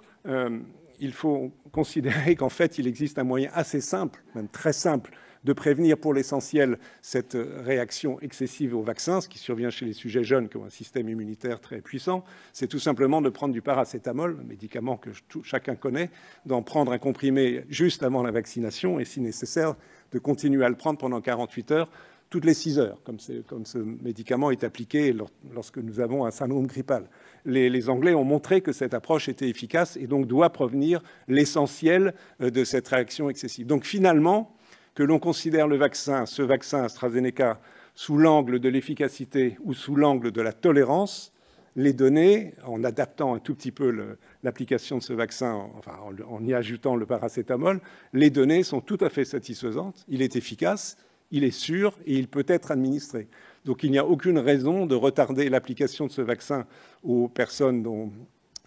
il faut considérer qu'en fait, il existe un moyen assez simple, même très simple, de prévenir pour l'essentiel cette réaction excessive au vaccin, ce qui survient chez les sujets jeunes qui ont un système immunitaire très puissant, c'est tout simplement de prendre du paracétamol, un médicament que chacun connaît, d'en prendre un comprimé juste avant la vaccination et, si nécessaire, de continuer à le prendre pendant 48 heures, toutes les 6 heures, comme ce médicament est appliqué lorsque nous avons un syndrome grippal. Les Anglais ont montré que cette approche était efficace et donc doit provenir l'essentiel de cette réaction excessive. Donc finalement, que l'on considère ce vaccin AstraZeneca sous l'angle de l'efficacité ou sous l'angle de la tolérance, les données, en adaptant un tout petit peu l'application de ce vaccin, enfin en y ajoutant le paracétamol, les données sont tout à fait satisfaisantes. Il est efficace, il est sûr et il peut être administré. Donc il n'y a aucune raison de retarder l'application de ce vaccin aux personnes dont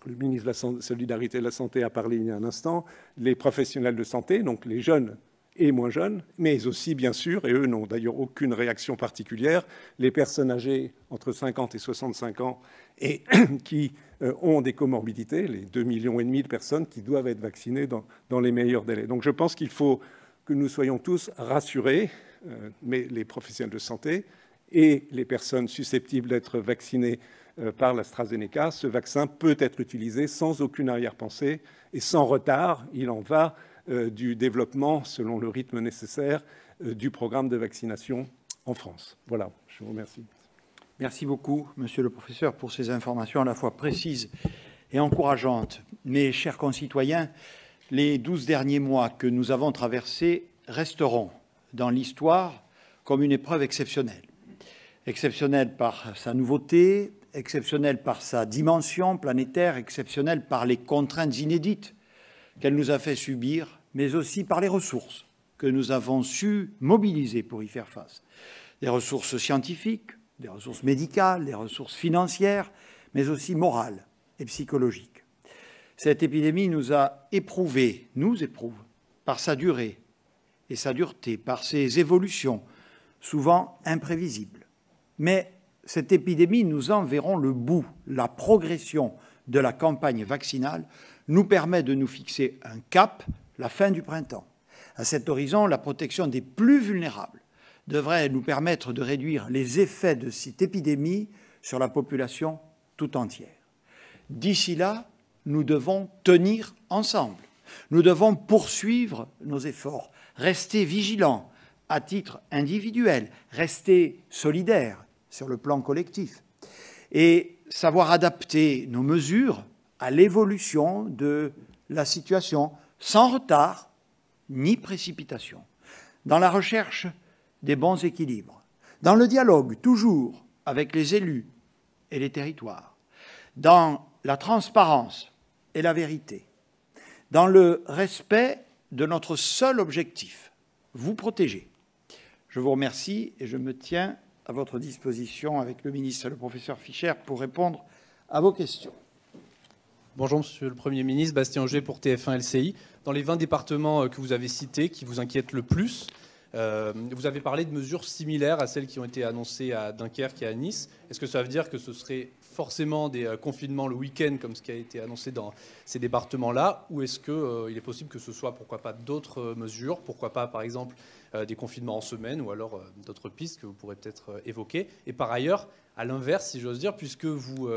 le ministre de la Solidarité et de la Santé a parlé il y a un instant, les professionnels de santé, donc les jeunes et moins jeunes, mais aussi, bien sûr, et eux n'ont d'ailleurs aucune réaction particulière, les personnes âgées entre 50 et 65 ans et qui ont des comorbidités, les 2,5 millions de personnes qui doivent être vaccinées dans les meilleurs délais. Donc je pense qu'il faut que nous soyons tous rassurés, mais les professionnels de santé et les personnes susceptibles d'être vaccinées par l'AstraZeneca, ce vaccin peut être utilisé sans aucune arrière-pensée et sans retard. Il en va du développement, selon le rythme nécessaire, du programme de vaccination en France. Voilà, je vous remercie. Merci beaucoup, monsieur le professeur, pour ces informations à la fois précises et encourageantes. Mes chers concitoyens, les 12 derniers mois que nous avons traversés resteront dans l'histoire comme une épreuve exceptionnelle. Exceptionnelle par sa nouveauté, exceptionnelle par sa dimension planétaire, exceptionnelle par les contraintes inédites qu'elle nous a fait subir, mais aussi par les ressources que nous avons su mobiliser pour y faire face. Des ressources scientifiques, des ressources médicales, des ressources financières, mais aussi morales et psychologiques. Cette épidémie nous a éprouvés, nous éprouve, par sa durée et sa dureté, par ses évolutions, souvent imprévisibles. Mais cette épidémie, nous en verrons le bout. La progression de la campagne vaccinale nous permet de nous fixer un cap, la fin du printemps. À cet horizon, la protection des plus vulnérables devrait nous permettre de réduire les effets de cette épidémie sur la population tout entière. D'ici là, nous devons tenir ensemble. Nous devons poursuivre nos efforts, rester vigilants à titre individuel, rester solidaires sur le plan collectif et savoir adapter nos mesures à l'évolution de la situation sans retard ni précipitation, dans la recherche des bons équilibres, dans le dialogue toujours avec les élus et les territoires, dans la transparence et la vérité, dans le respect de notre seul objectif, vous protéger. Je vous remercie et je me tiens à votre disposition avec le ministre et le professeur Fischer pour répondre à vos questions. Bonjour Monsieur le Premier ministre, Bastien Auger pour TF1 LCI. Dans les 20 départements que vous avez cités, qui vous inquiètent le plus, vous avez parlé de mesures similaires à celles qui ont été annoncées à Dunkerque et à Nice. Est-ce que ça veut dire que ce serait forcément des confinements le week-end, comme ce qui a été annoncé dans ces départements-là, ou est-ce qu'il est possible que ce soit, pourquoi pas, d'autres mesures, pourquoi pas, par exemple, des confinements en semaine, ou alors d'autres pistes que vous pourrez peut-être évoquer. Et par ailleurs, à l'inverse, si j'ose dire, puisque vous,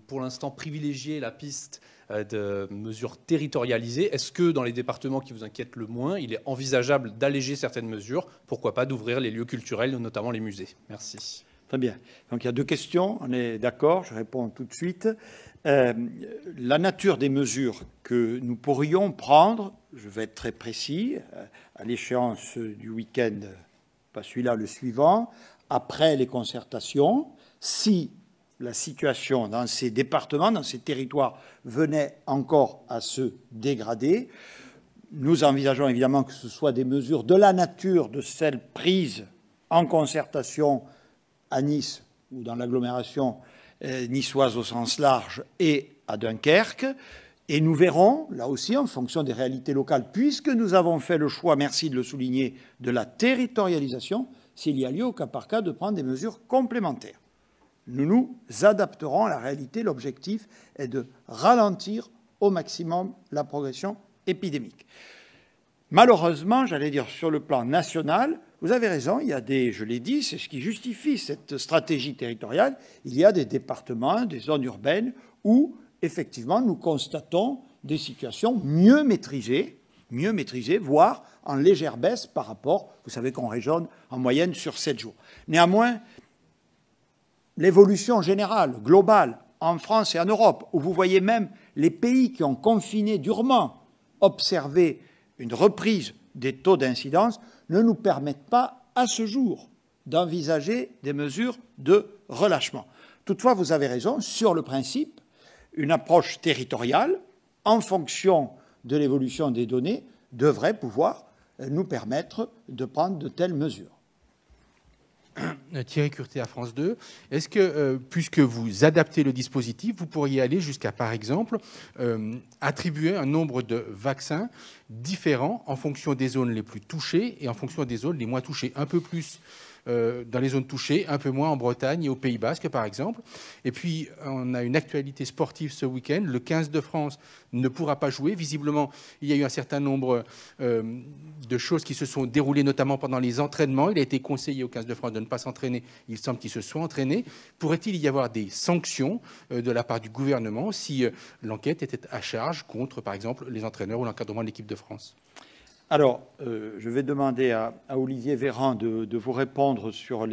pour l'instant, privilégiez la piste de mesures territorialisées, est-ce que dans les départements qui vous inquiètent le moins, il est envisageable d'alléger certaines mesures, pourquoi pas d'ouvrir les lieux culturels, notamment les musées? Merci. Très bien. Donc il y a deux questions, on est d'accord, je réponds tout de suite. La nature des mesures que nous pourrions prendre, je vais être très précis, à l'échéance du week-end, pas celui-là, le suivant, après les concertations, si la situation dans ces départements, dans ces territoires venait encore à se dégrader, nous envisageons évidemment que ce soit des mesures de la nature de celles prises en concertation à Nice ou dans l'agglomération niçoise au sens large et à Dunkerque. Et nous verrons, là aussi, en fonction des réalités locales, puisque nous avons fait le choix, merci de le souligner, de la territorialisation, s'il y a lieu au cas par cas de prendre des mesures complémentaires. Nous nous adapterons à la réalité. L'objectif est de ralentir au maximum la progression épidémique. Malheureusement, j'allais dire sur le plan national, vous avez raison, il y a je l'ai dit, c'est ce qui justifie cette stratégie territoriale, il y a des départements, des zones urbaines où, effectivement, nous constatons des situations mieux maîtrisées, voire en légère baisse par rapport, vous savez qu'on raisonne en moyenne sur 7 jours. Néanmoins, l'évolution générale, globale, en France et en Europe, où vous voyez même les pays qui ont confiné durement observer une reprise des taux d'incidence, ne nous permettent pas, à ce jour, d'envisager des mesures de relâchement. Toutefois, vous avez raison, sur le principe, une approche territoriale, en fonction de l'évolution des données, devrait pouvoir nous permettre de prendre de telles mesures. Thierry Curté à France 2. Est-ce que, puisque vous adaptez le dispositif, vous pourriez aller jusqu'à, par exemple, attribuer un nombre de vaccins différents en fonction des zones les plus touchées et en fonction des zones les moins touchées, un peu plus dans les zones touchées, un peu moins en Bretagne et au Pays Basque, par exemple. Et puis, on a une actualité sportive ce week-end. Le 15 de France ne pourra pas jouer. Visiblement, il y a eu un certain nombre de choses qui se sont déroulées, notamment pendant les entraînements. Il a été conseillé au 15 de France de ne pas s'entraîner. Il semble qu'il se soit entraîné. Pourrait-il y avoir des sanctions de la part du gouvernement si l'enquête était à charge contre, par exemple, les entraîneurs ou l'encadrement de l'équipe de France ? Alors, je vais demander à Olivier Véran de vous répondre sur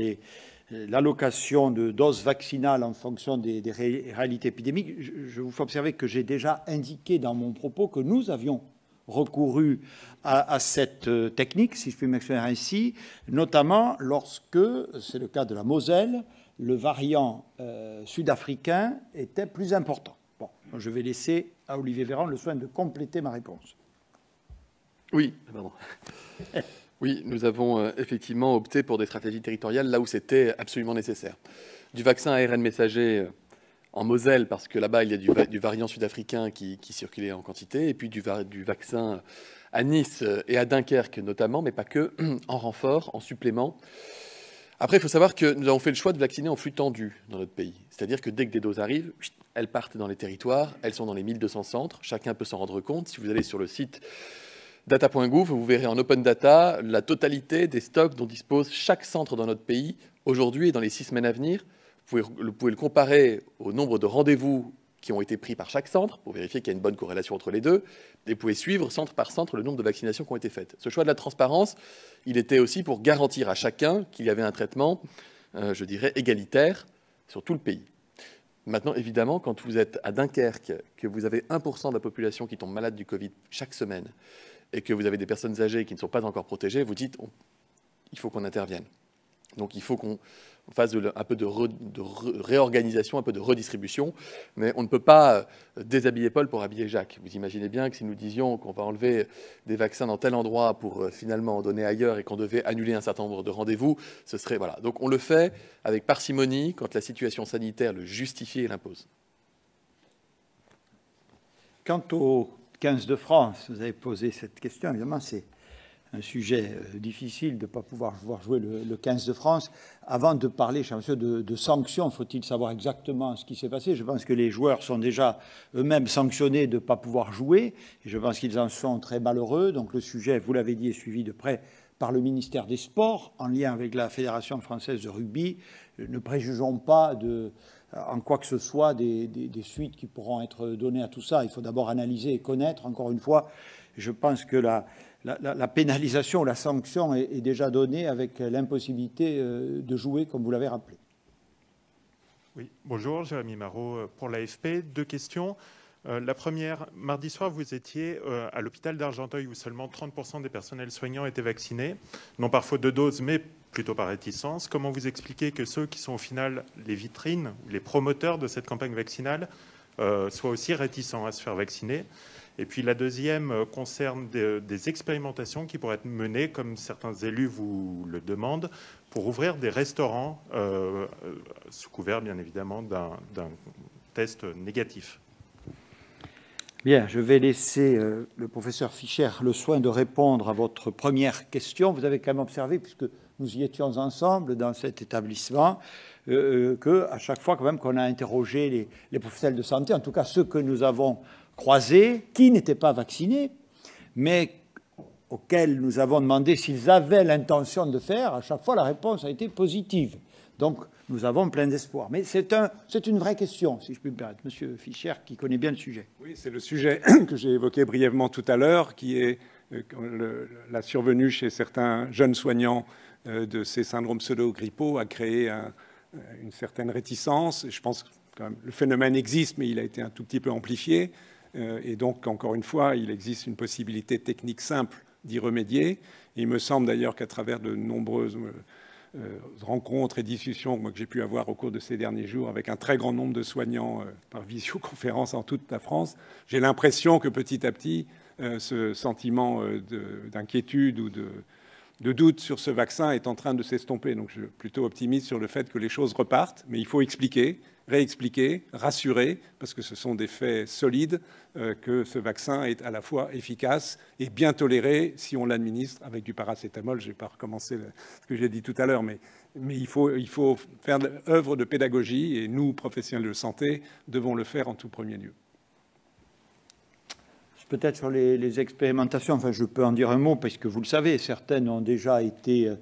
l'allocation de doses vaccinales en fonction des réalités épidémiques. Je vous fais observer que j'ai déjà indiqué dans mon propos que nous avions recouru à cette technique, si je puis m'exprimer ainsi, notamment lorsque, c'est le cas de la Moselle, le variant sud-africain était plus important. Bon, je vais laisser à Olivier Véran le soin de compléter ma réponse. Oui, pardon. Oui, nous avons effectivement opté pour des stratégies territoriales là où c'était absolument nécessaire. Du vaccin ARN messager en Moselle, parce que là-bas, il y a du variant sud-africain qui circulait en quantité, et puis du vaccin à Nice et à Dunkerque notamment, mais pas que, en renfort, en supplément. Après, il faut savoir que nous avons fait le choix de vacciner en flux tendu dans notre pays. C'est-à-dire que dès que des doses arrivent, elles partent dans les territoires, elles sont dans les 1200 centres, chacun peut s'en rendre compte. Si vous allez sur le site data.gouv, vous verrez en open data la totalité des stocks dont dispose chaque centre dans notre pays aujourd'hui et dans les 6 semaines à venir. Vous pouvez le comparer au nombre de rendez-vous qui ont été pris par chaque centre pour vérifier qu'il y a une bonne corrélation entre les deux. Et vous pouvez suivre centre par centre le nombre de vaccinations qui ont été faites. Ce choix de la transparence, il était aussi pour garantir à chacun qu'il y avait un traitement, je dirais, égalitaire sur tout le pays. Maintenant, évidemment, quand vous êtes à Dunkerque, que vous avez 1% de la population qui tombe malade du Covid chaque semaine, et que vous avez des personnes âgées qui ne sont pas encore protégées, vous dites il faut qu'on intervienne. Donc il faut qu'on fasse un peu de réorganisation, un peu de redistribution, mais on ne peut pas déshabiller Paul pour habiller Jacques. Vous imaginez bien que si nous disions qu'on va enlever des vaccins dans tel endroit pour finalement en donner ailleurs et qu'on devait annuler un certain nombre de rendez-vous, ce serait... Voilà. Donc on le fait avec parcimonie quand la situation sanitaire le justifie et l'impose. Quant au 15 de France, vous avez posé cette question, évidemment, c'est un sujet difficile de ne pas pouvoir jouer le 15 de France. Avant de parler, cher monsieur, de sanctions, faut-il savoir exactement ce qui s'est passé? Je pense que les joueurs sont déjà eux-mêmes sanctionnés de ne pas pouvoir jouer, et je pense qu'ils en sont très malheureux. Donc le sujet, vous l'avez dit, est suivi de près par le ministère des Sports, en lien avec la Fédération française de rugby. Ne préjugeons pas en quoi que ce soit des suites qui pourront être données à tout ça. Il faut d'abord analyser et connaître. Encore une fois, je pense que la pénalisation, la sanction est déjà donnée avec l'impossibilité de jouer, comme vous l'avez rappelé. Oui, bonjour, Jérémy Marot pour l'AFP. 2 questions. La première, mardi soir, vous étiez à l'hôpital d'Argenteuil où seulement 30% des personnels soignants étaient vaccinés, non par faute de dose, mais plutôt par réticence. Comment vous expliquez que ceux qui sont au final les vitrines, les promoteurs de cette campagne vaccinale, soient aussi réticents à se faire vacciner? Et puis la deuxième concerne des expérimentations qui pourraient être menées, comme certains élus vous le demandent, pour ouvrir des restaurants, sous couvert bien évidemment d'un test négatif. Bien, je vais laisser le professeur Fischer le soin de répondre à votre première question. Vous avez quand même observé, puisque nous y étions ensemble dans cet établissement, qu'à chaque fois quand même qu'on a interrogé les professionnels de santé, en tout cas ceux que nous avons croisés, qui n'étaient pas vaccinés, mais auxquels nous avons demandé s'ils avaient l'intention de faire, à chaque fois la réponse a été positive. Donc nous avons plein d'espoir. Mais c'est une vraie question, si je puis me permettre. Monsieur Fischer, qui connaît bien le sujet. Oui, c'est le sujet que j'ai évoqué brièvement tout à l'heure, qui est la survenue chez certains jeunes soignants de ces syndromes pseudo-grippaux a créé une certaine réticence. Je pense que quand même, le phénomène existe, mais il a été un tout petit peu amplifié. Et donc, encore une fois, il existe une possibilité technique simple d'y remédier. Et il me semble d'ailleurs qu'à travers de nombreuses rencontres et discussions que j'ai pu avoir au cours de ces derniers jours avec un très grand nombre de soignants par visioconférence en toute la France, j'ai l'impression que petit à petit, ce sentiment d'inquiétude ou de doute sur ce vaccin est en train de s'estomper. Donc je suis plutôt optimiste sur le fait que les choses repartent, mais il faut expliquer, réexpliquer, rassurer, parce que ce sont des faits solides, que ce vaccin est à la fois efficace et bien toléré si on l'administre avec du paracétamol. Je ne vais pas recommencer ce que j'ai dit tout à l'heure, mais il faut faire œuvre de pédagogie et nous, professionnels de santé, devons le faire en tout premier lieu. Peut-être sur les expérimentations, enfin je peux en dire un mot, parce que vous le savez, certaines ont déjà été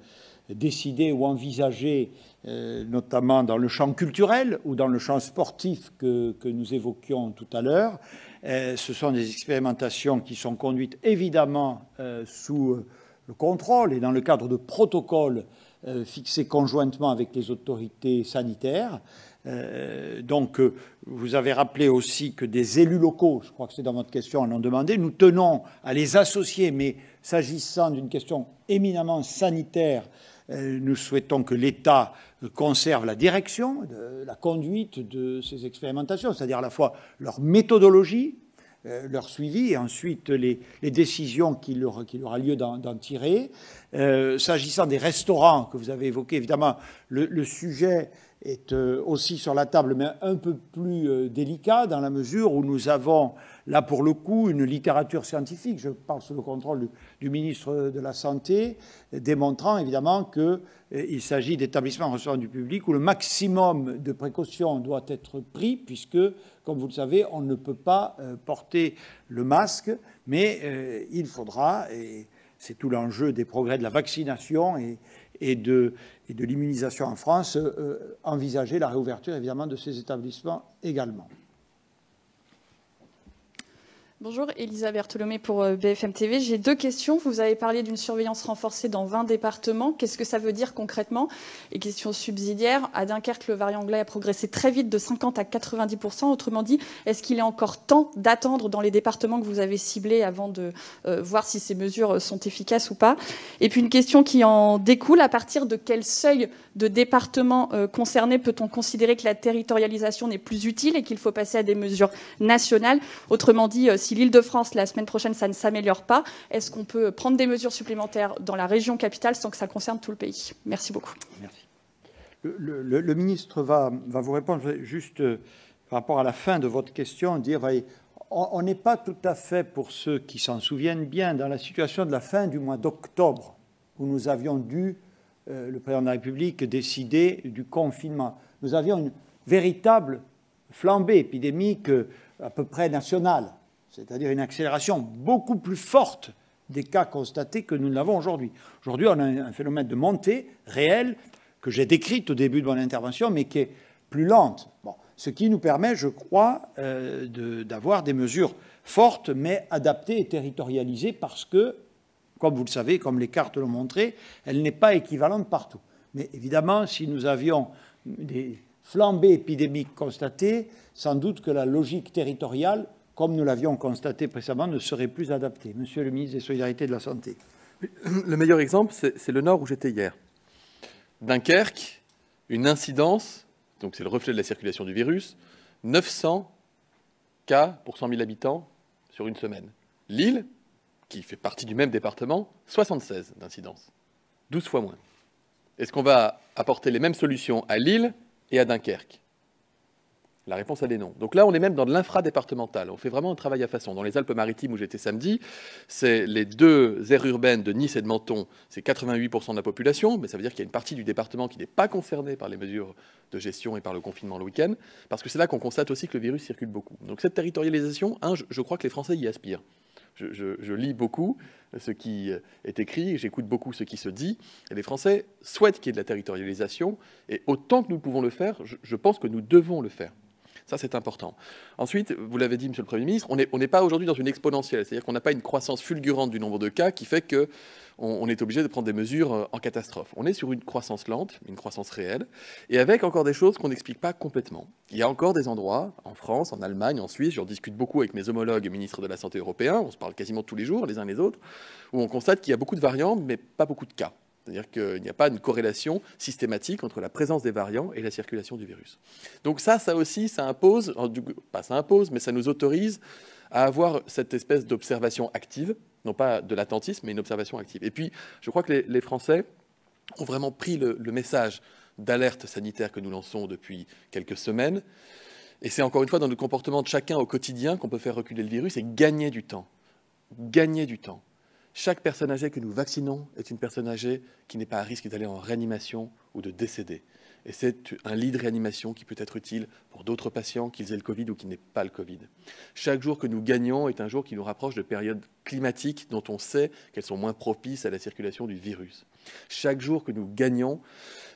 décidées ou envisagées, notamment dans le champ culturel ou dans le champ sportif que nous évoquions tout à l'heure. Ce sont des expérimentations qui sont conduites évidemment sous le contrôle et dans le cadre de protocoles fixés conjointement avec les autorités sanitaires. Donc, vous avez rappelé aussi que des élus locaux, je crois que c'est dans votre question, en ont demandé. Nous tenons à les associer, mais s'agissant d'une question éminemment sanitaire, nous souhaitons que l'État conserve la direction, la conduite de ces expérimentations, c'est-à-dire à la fois leur méthodologie, leur suivi et ensuite les décisions qu'il aura lieu d'en tirer. S'agissant des restaurants que vous avez évoqués, évidemment, le sujet est aussi sur la table, mais un peu plus délicat dans la mesure où nous avons, là pour le coup, une littérature scientifique, je parle sous le contrôle du ministre de la Santé, démontrant évidemment qu'il s'agit d'établissements recevant du public où le maximum de précautions doit être pris, puisque, comme vous le savez, on ne peut pas porter le masque, mais il faudra, et c'est tout l'enjeu des progrès de la vaccination et de l'immunisation en France, envisager la réouverture évidemment de ces établissements également. Bonjour, Elisa Bertholomé pour BFM TV. J'ai deux questions. Vous avez parlé d'une surveillance renforcée dans 20 départements. Qu'est-ce que ça veut dire concrètement? Et question subsidiaire, à Dunkerque, le variant anglais a progressé très vite de 50 à 90%. Autrement dit, est-ce qu'il est encore temps d'attendre dans les départements que vous avez ciblés avant de voir si ces mesures sont efficaces ou pas? Et puis une question qui en découle, à partir de quel seuil de départements concernés peut-on considérer que la territorialisation n'est plus utile et qu'il faut passer à des mesures nationales? Autrement dit, si l'Île-de-France, la semaine prochaine, ça ne s'améliore pas, est-ce qu'on peut prendre des mesures supplémentaires dans la région capitale sans que ça concerne tout le pays? Merci beaucoup. Merci. Le ministre va vous répondre. Juste par rapport à la fin de votre question, dire on n'est pas tout à fait, pour ceux qui s'en souviennent bien, dans la situation de la fin du mois d'octobre, où nous avions dû, le président de la République, décider du confinement. Nous avions une véritable flambée épidémique à peu près nationale, c'est-à-dire une accélération beaucoup plus forte des cas constatés que nous l'avons aujourd'hui. Aujourd'hui, on a un phénomène de montée réelle que j'ai décrite au début de mon intervention, mais qui est plus lente. Bon, ce qui nous permet, je crois, d'avoir des mesures fortes, mais adaptées et territorialisées, parce que, comme vous le savez, comme les cartes l'ont montré, elle n'est pas équivalente partout. Mais évidemment, si nous avions des flambées épidémiques constatées, sans doute que la logique territoriale, comme nous l'avions constaté précédemment, ne serait plus adaptée. Monsieur le ministre des Solidarités et de la Santé. Le meilleur exemple, c'est le Nord où j'étais hier. Dunkerque, une incidence, donc c'est le reflet de la circulation du virus, 900 cas pour 100 000 habitants sur une semaine. Lille, qui fait partie du même département, 76 d'incidence, 12 fois moins. Est-ce qu'on va apporter les mêmes solutions à Lille et à Dunkerque? La réponse, elle est non. Donc là, on est même dans de l'infradépartemental. On fait vraiment un travail à façon. Dans les Alpes-Maritimes, où j'étais samedi, c'est les deux aires urbaines de Nice et de Menton, c'est 88% de la population, mais ça veut dire qu'il y a une partie du département qui n'est pas concernée par les mesures de gestion et par le confinement le week-end, parce que c'est là qu'on constate aussi que le virus circule beaucoup. Donc cette territorialisation, je crois que les Français y aspirent. je lis beaucoup ce qui est écrit, j'écoute beaucoup ce qui se dit, et les Français souhaitent qu'il y ait de la territorialisation, et autant que nous pouvons le faire, je pense que nous devons le faire. Ça, c'est important. Ensuite, vous l'avez dit, Monsieur le Premier ministre, on n'est pas aujourd'hui dans une exponentielle, c'est-à-dire qu'on n'a pas une croissance fulgurante du nombre de cas qui fait qu'on est obligé de prendre des mesures en catastrophe. On est sur une croissance lente, une croissance réelle, et avec encore des choses qu'on n'explique pas complètement. Il y a encore des endroits, en France, en Allemagne, en Suisse, j'en discute beaucoup avec mes homologues ministres de la Santé européens, on se parle quasiment tous les jours, les uns les autres, où on constate qu'il y a beaucoup de variants, mais pas beaucoup de cas. C'est-à-dire qu'il n'y a pas une corrélation systématique entre la présence des variants et la circulation du virus. Donc ça aussi, ça impose, pas ça impose, mais ça nous autorise à avoir cette espèce d'observation active, non pas de l'attentisme, mais une observation active. Et puis, je crois que les Français ont vraiment pris le message d'alerte sanitaire que nous lançons depuis quelques semaines. Et c'est encore une fois dans le comportement de chacun au quotidien qu'on peut faire reculer le virus et gagner du temps. Gagner du temps. Chaque personne âgée que nous vaccinons est une personne âgée qui n'est pas à risque d'aller en réanimation ou de décéder. Et c'est un lit de réanimation qui peut être utile pour d'autres patients, qu'ils aient le Covid ou qu'ils n'aient pas le Covid. Chaque jour que nous gagnons est un jour qui nous rapproche de périodes climatiques dont on sait qu'elles sont moins propices à la circulation du virus. Chaque jour que nous gagnons,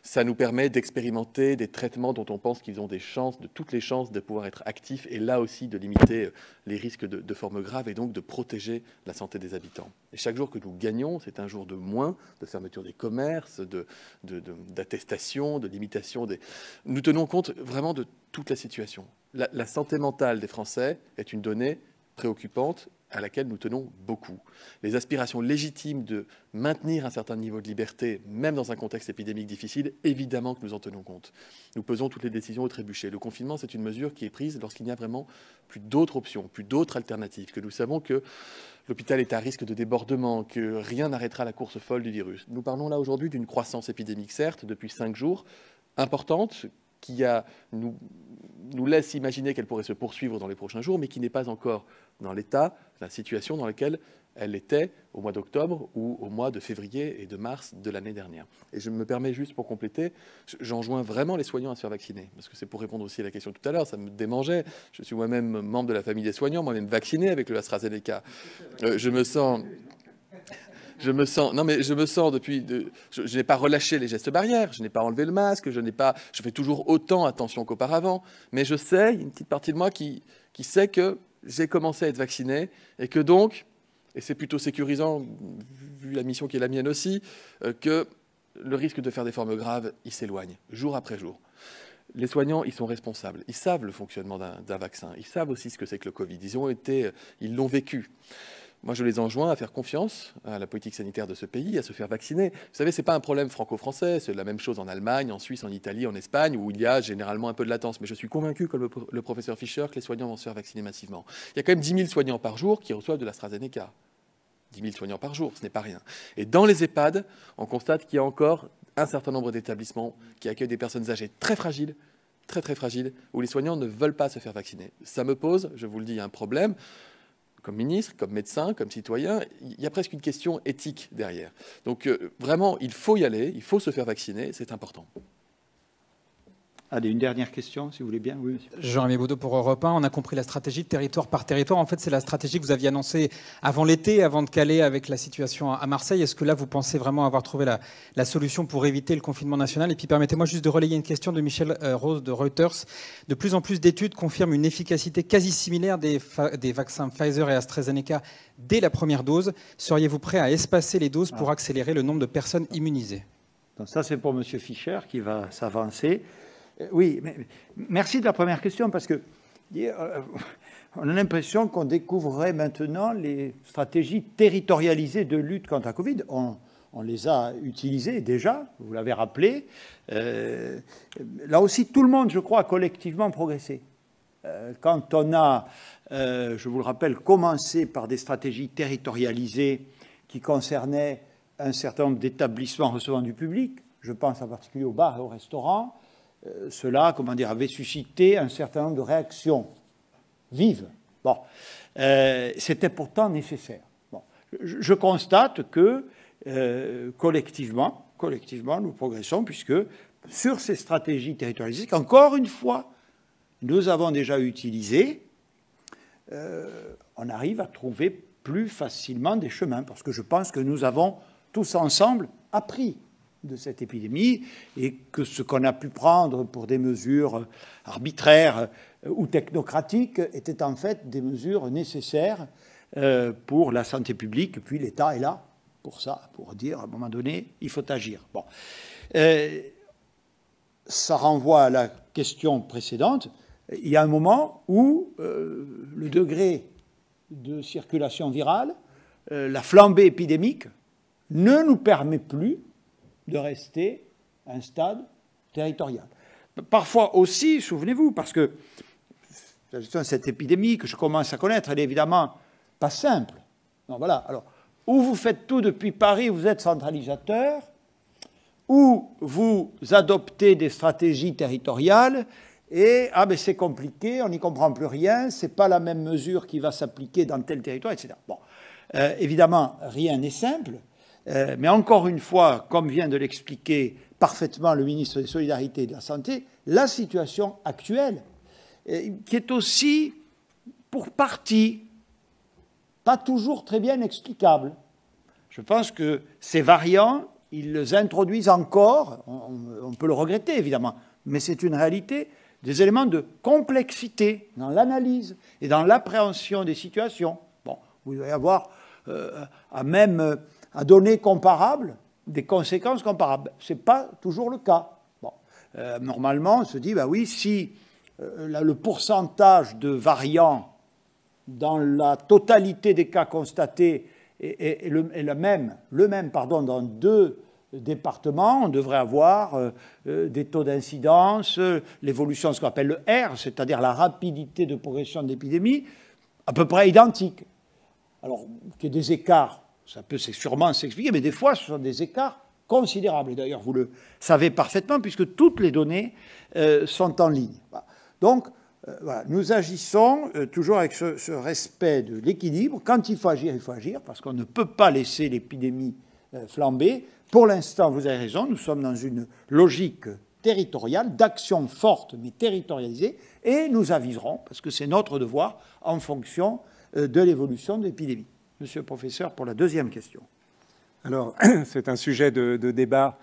ça nous permet d'expérimenter des traitements dont on pense qu'ils ont des chances, de toutes les chances de pouvoir être actifs et là aussi de limiter les risques de formes graves et donc de protéger la santé des habitants. Et chaque jour que nous gagnons, c'est un jour de moins de fermeture des commerces, d'attestation, de limitation des... Nous tenons compte vraiment de toute la situation. La santé mentale des Français est une donnée préoccupante à laquelle nous tenons beaucoup. Les aspirations légitimes de maintenir un certain niveau de liberté, même dans un contexte épidémique difficile, évidemment que nous en tenons compte. Nous pesons toutes les décisions au trébuchet. Le confinement, c'est une mesure qui est prise lorsqu'il n'y a vraiment plus d'autres options, plus d'autres alternatives, que nous savons que l'hôpital est à risque de débordement, que rien n'arrêtera la course folle du virus. Nous parlons là aujourd'hui d'une croissance épidémique, certes, depuis 5 jours, importante, qui nous laisse imaginer qu'elle pourrait se poursuivre dans les prochains jours, mais qui n'est pas encore dans la situation dans laquelle elle était au mois d'octobre ou au mois de février et de mars de l'année dernière. Et je me permets juste pour compléter, j'enjoins vraiment les soignants à se faire vacciner, parce que c'est pour répondre aussi à la question tout à l'heure, ça me démangeait. Je suis moi-même membre de la famille des soignants, moi-même vacciné avec le AstraZeneca. Je me sens depuis... Je n'ai pas relâché les gestes barrières, je n'ai pas enlevé le masque, je fais toujours autant attention qu'auparavant, mais je sais, il y a une petite partie de moi qui sait que j'ai commencé à être vacciné et que donc, et c'est plutôt sécurisant, vu la mission qui est la mienne aussi, que le risque de faire des formes graves, il s'éloigne, jour après jour. Les soignants, ils sont responsables, ils savent le fonctionnement d'un vaccin, ils savent aussi ce que c'est que le Covid, ils l'ont vécu. Moi, je les enjoins à faire confiance à la politique sanitaire de ce pays, à se faire vacciner. Vous savez, ce n'est pas un problème franco-français, c'est la même chose en Allemagne, en Suisse, en Italie, en Espagne, où il y a généralement un peu de latence. Mais je suis convaincu, comme le professeur Fischer, que les soignants vont se faire vacciner massivement. Il y a quand même 10 000 soignants par jour qui reçoivent de l'AstraZeneca. 10 000 soignants par jour, ce n'est pas rien. Et dans les EHPAD, on constate qu'il y a encore un certain nombre d'établissements qui accueillent des personnes âgées très fragiles, très très fragiles, où les soignants ne veulent pas se faire vacciner. Ça me pose, je vous le dis, un problème. Comme ministre, comme médecin, comme citoyen, il y a presque une question éthique derrière. Donc vraiment, il faut y aller, il faut se faire vacciner, c'est important. Allez, une dernière question, si vous voulez bien. Oui, monsieur. Jean-Rémy Baudot pour Europe 1. On a compris la stratégie de territoire par territoire. En fait, c'est la stratégie que vous aviez annoncée avant l'été, avant de caler avec la situation à Marseille. Est-ce que là, vous pensez vraiment avoir trouvé la solution pour éviter le confinement national? Et puis, permettez-moi juste de relayer une question de Michel Rose de Reuters. De plus en plus d'études confirment une efficacité quasi similaire des vaccins Pfizer et AstraZeneca dès la première dose. Seriez-vous prêt à espacer les doses pour accélérer le nombre de personnes immunisées? Donc ça, c'est pour M. Fischer qui va s'avancer. Oui, mais merci de la première question, parce que on a l'impression qu'on découvrerait maintenant les stratégies territorialisées de lutte contre la Covid. On les a utilisées déjà, vous l'avez rappelé. Là aussi, tout le monde, je crois, a collectivement progressé. Quand on a, je vous le rappelle, commencé par des stratégies territorialisées qui concernaient un certain nombre d'établissements recevant du public, je pense en particulier aux bars et aux restaurants, cela, avait suscité un certain nombre de réactions vives. Bon, c'était pourtant nécessaire. Bon, je constate que collectivement, nous progressons, puisque sur ces stratégies territorialisées, qu'encore une fois, nous avons déjà utilisées, on arrive à trouver plus facilement des chemins, parce que je pense que nous avons tous ensemble appris de cette épidémie et que ce qu'on a pu prendre pour des mesures arbitraires ou technocratiques étaient en fait des mesures nécessaires pour la santé publique. Puis l'État est là pour ça, pour dire à un moment donné, il faut agir. Bon. Ça renvoie à la question précédente. Il y a un moment où le degré de circulation virale, la flambée épidémique, ne nous permet plus de rester à un stade territorial. Parfois aussi, souvenez-vous, parce que cette épidémie que je commence à connaître, elle est évidemment pas simple. Non, voilà. Alors, ou vous faites tout depuis Paris, vous êtes centralisateur, ou vous adoptez des stratégies territoriales et c'est compliqué, on n'y comprend plus rien, c'est pas la même mesure qui va s'appliquer dans tel territoire, etc. Bon, évidemment, rien n'est simple. Mais encore une fois, comme vient de l'expliquer parfaitement le ministre des Solidarités et de la Santé, la situation actuelle, qui est aussi, pour partie, pas toujours très bien explicable. Je pense que ces variants, ils les introduisent encore, on peut le regretter évidemment, mais c'est une réalité, des éléments de complexité dans l'analyse et dans l'appréhension des situations. Bon, vous allez avoir à données comparables, des conséquences comparables. Ce n'est pas toujours le cas. Bon. Normalement, on se dit, oui, si le pourcentage de variants dans la totalité des cas constatés est le même dans 2 départements, on devrait avoir des taux d'incidence, l'évolution, ce qu'on appelle le R, c'est-à-dire la rapidité de progression de l'épidémie, à peu près identique. Alors, qu'il y ait des écarts, ça peut sûrement s'expliquer, mais des fois, ce sont des écarts considérables. Et d'ailleurs, vous le savez parfaitement, puisque toutes les données sont en ligne. Donc, voilà, nous agissons toujours avec ce respect de l'équilibre. Quand il faut agir, parce qu'on ne peut pas laisser l'épidémie flamber. Pour l'instant, vous avez raison, nous sommes dans une logique territoriale, d'action forte mais territorialisée, et nous aviserons, parce que c'est notre devoir, en fonction de l'évolution de l'épidémie. Monsieur le professeur, pour la deuxième question. Alors, c'est un sujet de débat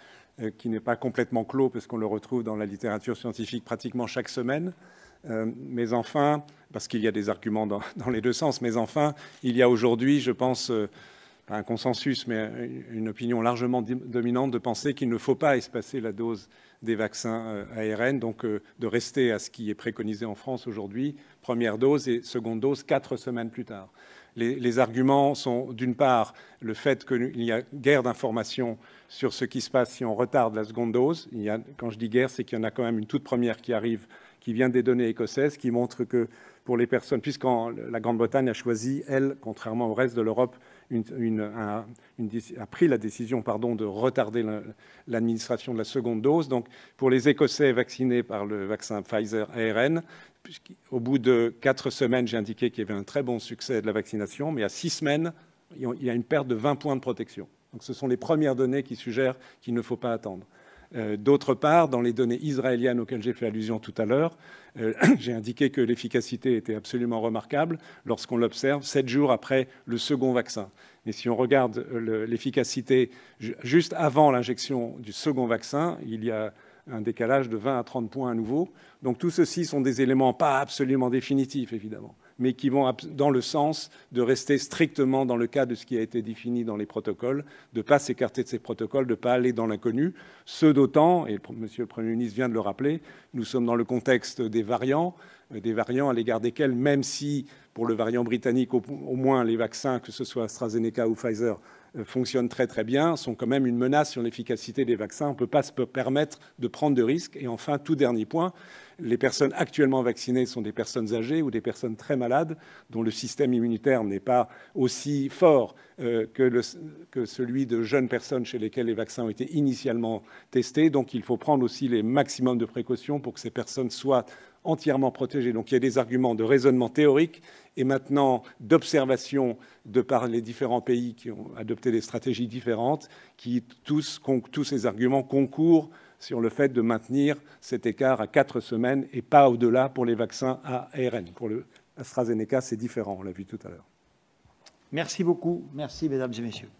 qui n'est pas complètement clos, parce qu'on le retrouve dans la littérature scientifique pratiquement chaque semaine. Mais enfin, parce qu'il y a des arguments dans les deux sens, mais enfin, il y a aujourd'hui, je pense, pas un consensus, mais une opinion largement dominante de penser qu'il ne faut pas espacer la dose des vaccins ARN, donc de rester à ce qui est préconisé en France aujourd'hui, première dose et seconde dose 4 semaines plus tard. Les arguments sont, d'une part, le fait qu'il y a guerre d'informations sur ce qui se passe si on retarde la seconde dose. Quand je dis guerre, c'est qu'il y en a quand même une toute première qui arrive, qui vient des données écossaises, qui montre que pour les personnes, puisque la Grande-Bretagne a choisi, elle, contrairement au reste de l'Europe, a pris la décision de retarder l'administration de la seconde dose. Donc, pour les Écossais vaccinés par le vaccin Pfizer ARN, au bout de 4 semaines, j'ai indiqué qu'il y avait un très bon succès de la vaccination, mais à 6 semaines, il y a une perte de 20 points de protection. Donc, ce sont les premières données qui suggèrent qu'il ne faut pas attendre. D'autre part, dans les données israéliennes auxquelles j'ai fait allusion tout à l'heure, j'ai indiqué que l'efficacité était absolument remarquable lorsqu'on l'observe 7 jours après le second vaccin. Mais si on regarde l'efficacité juste avant l'injection du second vaccin, il y a un décalage de 20 à 30 points à nouveau. Donc tout ceci sont des éléments pas absolument définitifs, évidemment, mais qui vont dans le sens de rester strictement dans le cadre de ce qui a été défini dans les protocoles, de ne pas s'écarter de ces protocoles, de ne pas aller dans l'inconnu. Ce d'autant, et Monsieur le Premier ministre vient de le rappeler, nous sommes dans le contexte des variants à l'égard desquels, même si pour le variant britannique, au moins les vaccins, que ce soit AstraZeneca ou Pfizer, fonctionnent très très bien, sont quand même une menace sur l'efficacité des vaccins. On ne peut pas se permettre de prendre de risques. Et enfin, tout dernier point, les personnes actuellement vaccinées sont des personnes âgées ou des personnes très malades dont le système immunitaire n'est pas aussi fort que celui de jeunes personnes chez lesquelles les vaccins ont été initialement testés. Donc il faut prendre aussi les maximums de précautions pour que ces personnes soient entièrement protégées. Donc il y a des arguments de raisonnement théorique et maintenant d'observation de par les différents pays qui ont adopté des stratégies différentes, qui tous ces arguments concourent sur le fait de maintenir cet écart à 4 semaines et pas au-delà pour les vaccins à ARN. Pour le AstraZeneca, c'est différent, on l'a vu tout à l'heure. Merci beaucoup. Merci, mesdames et messieurs.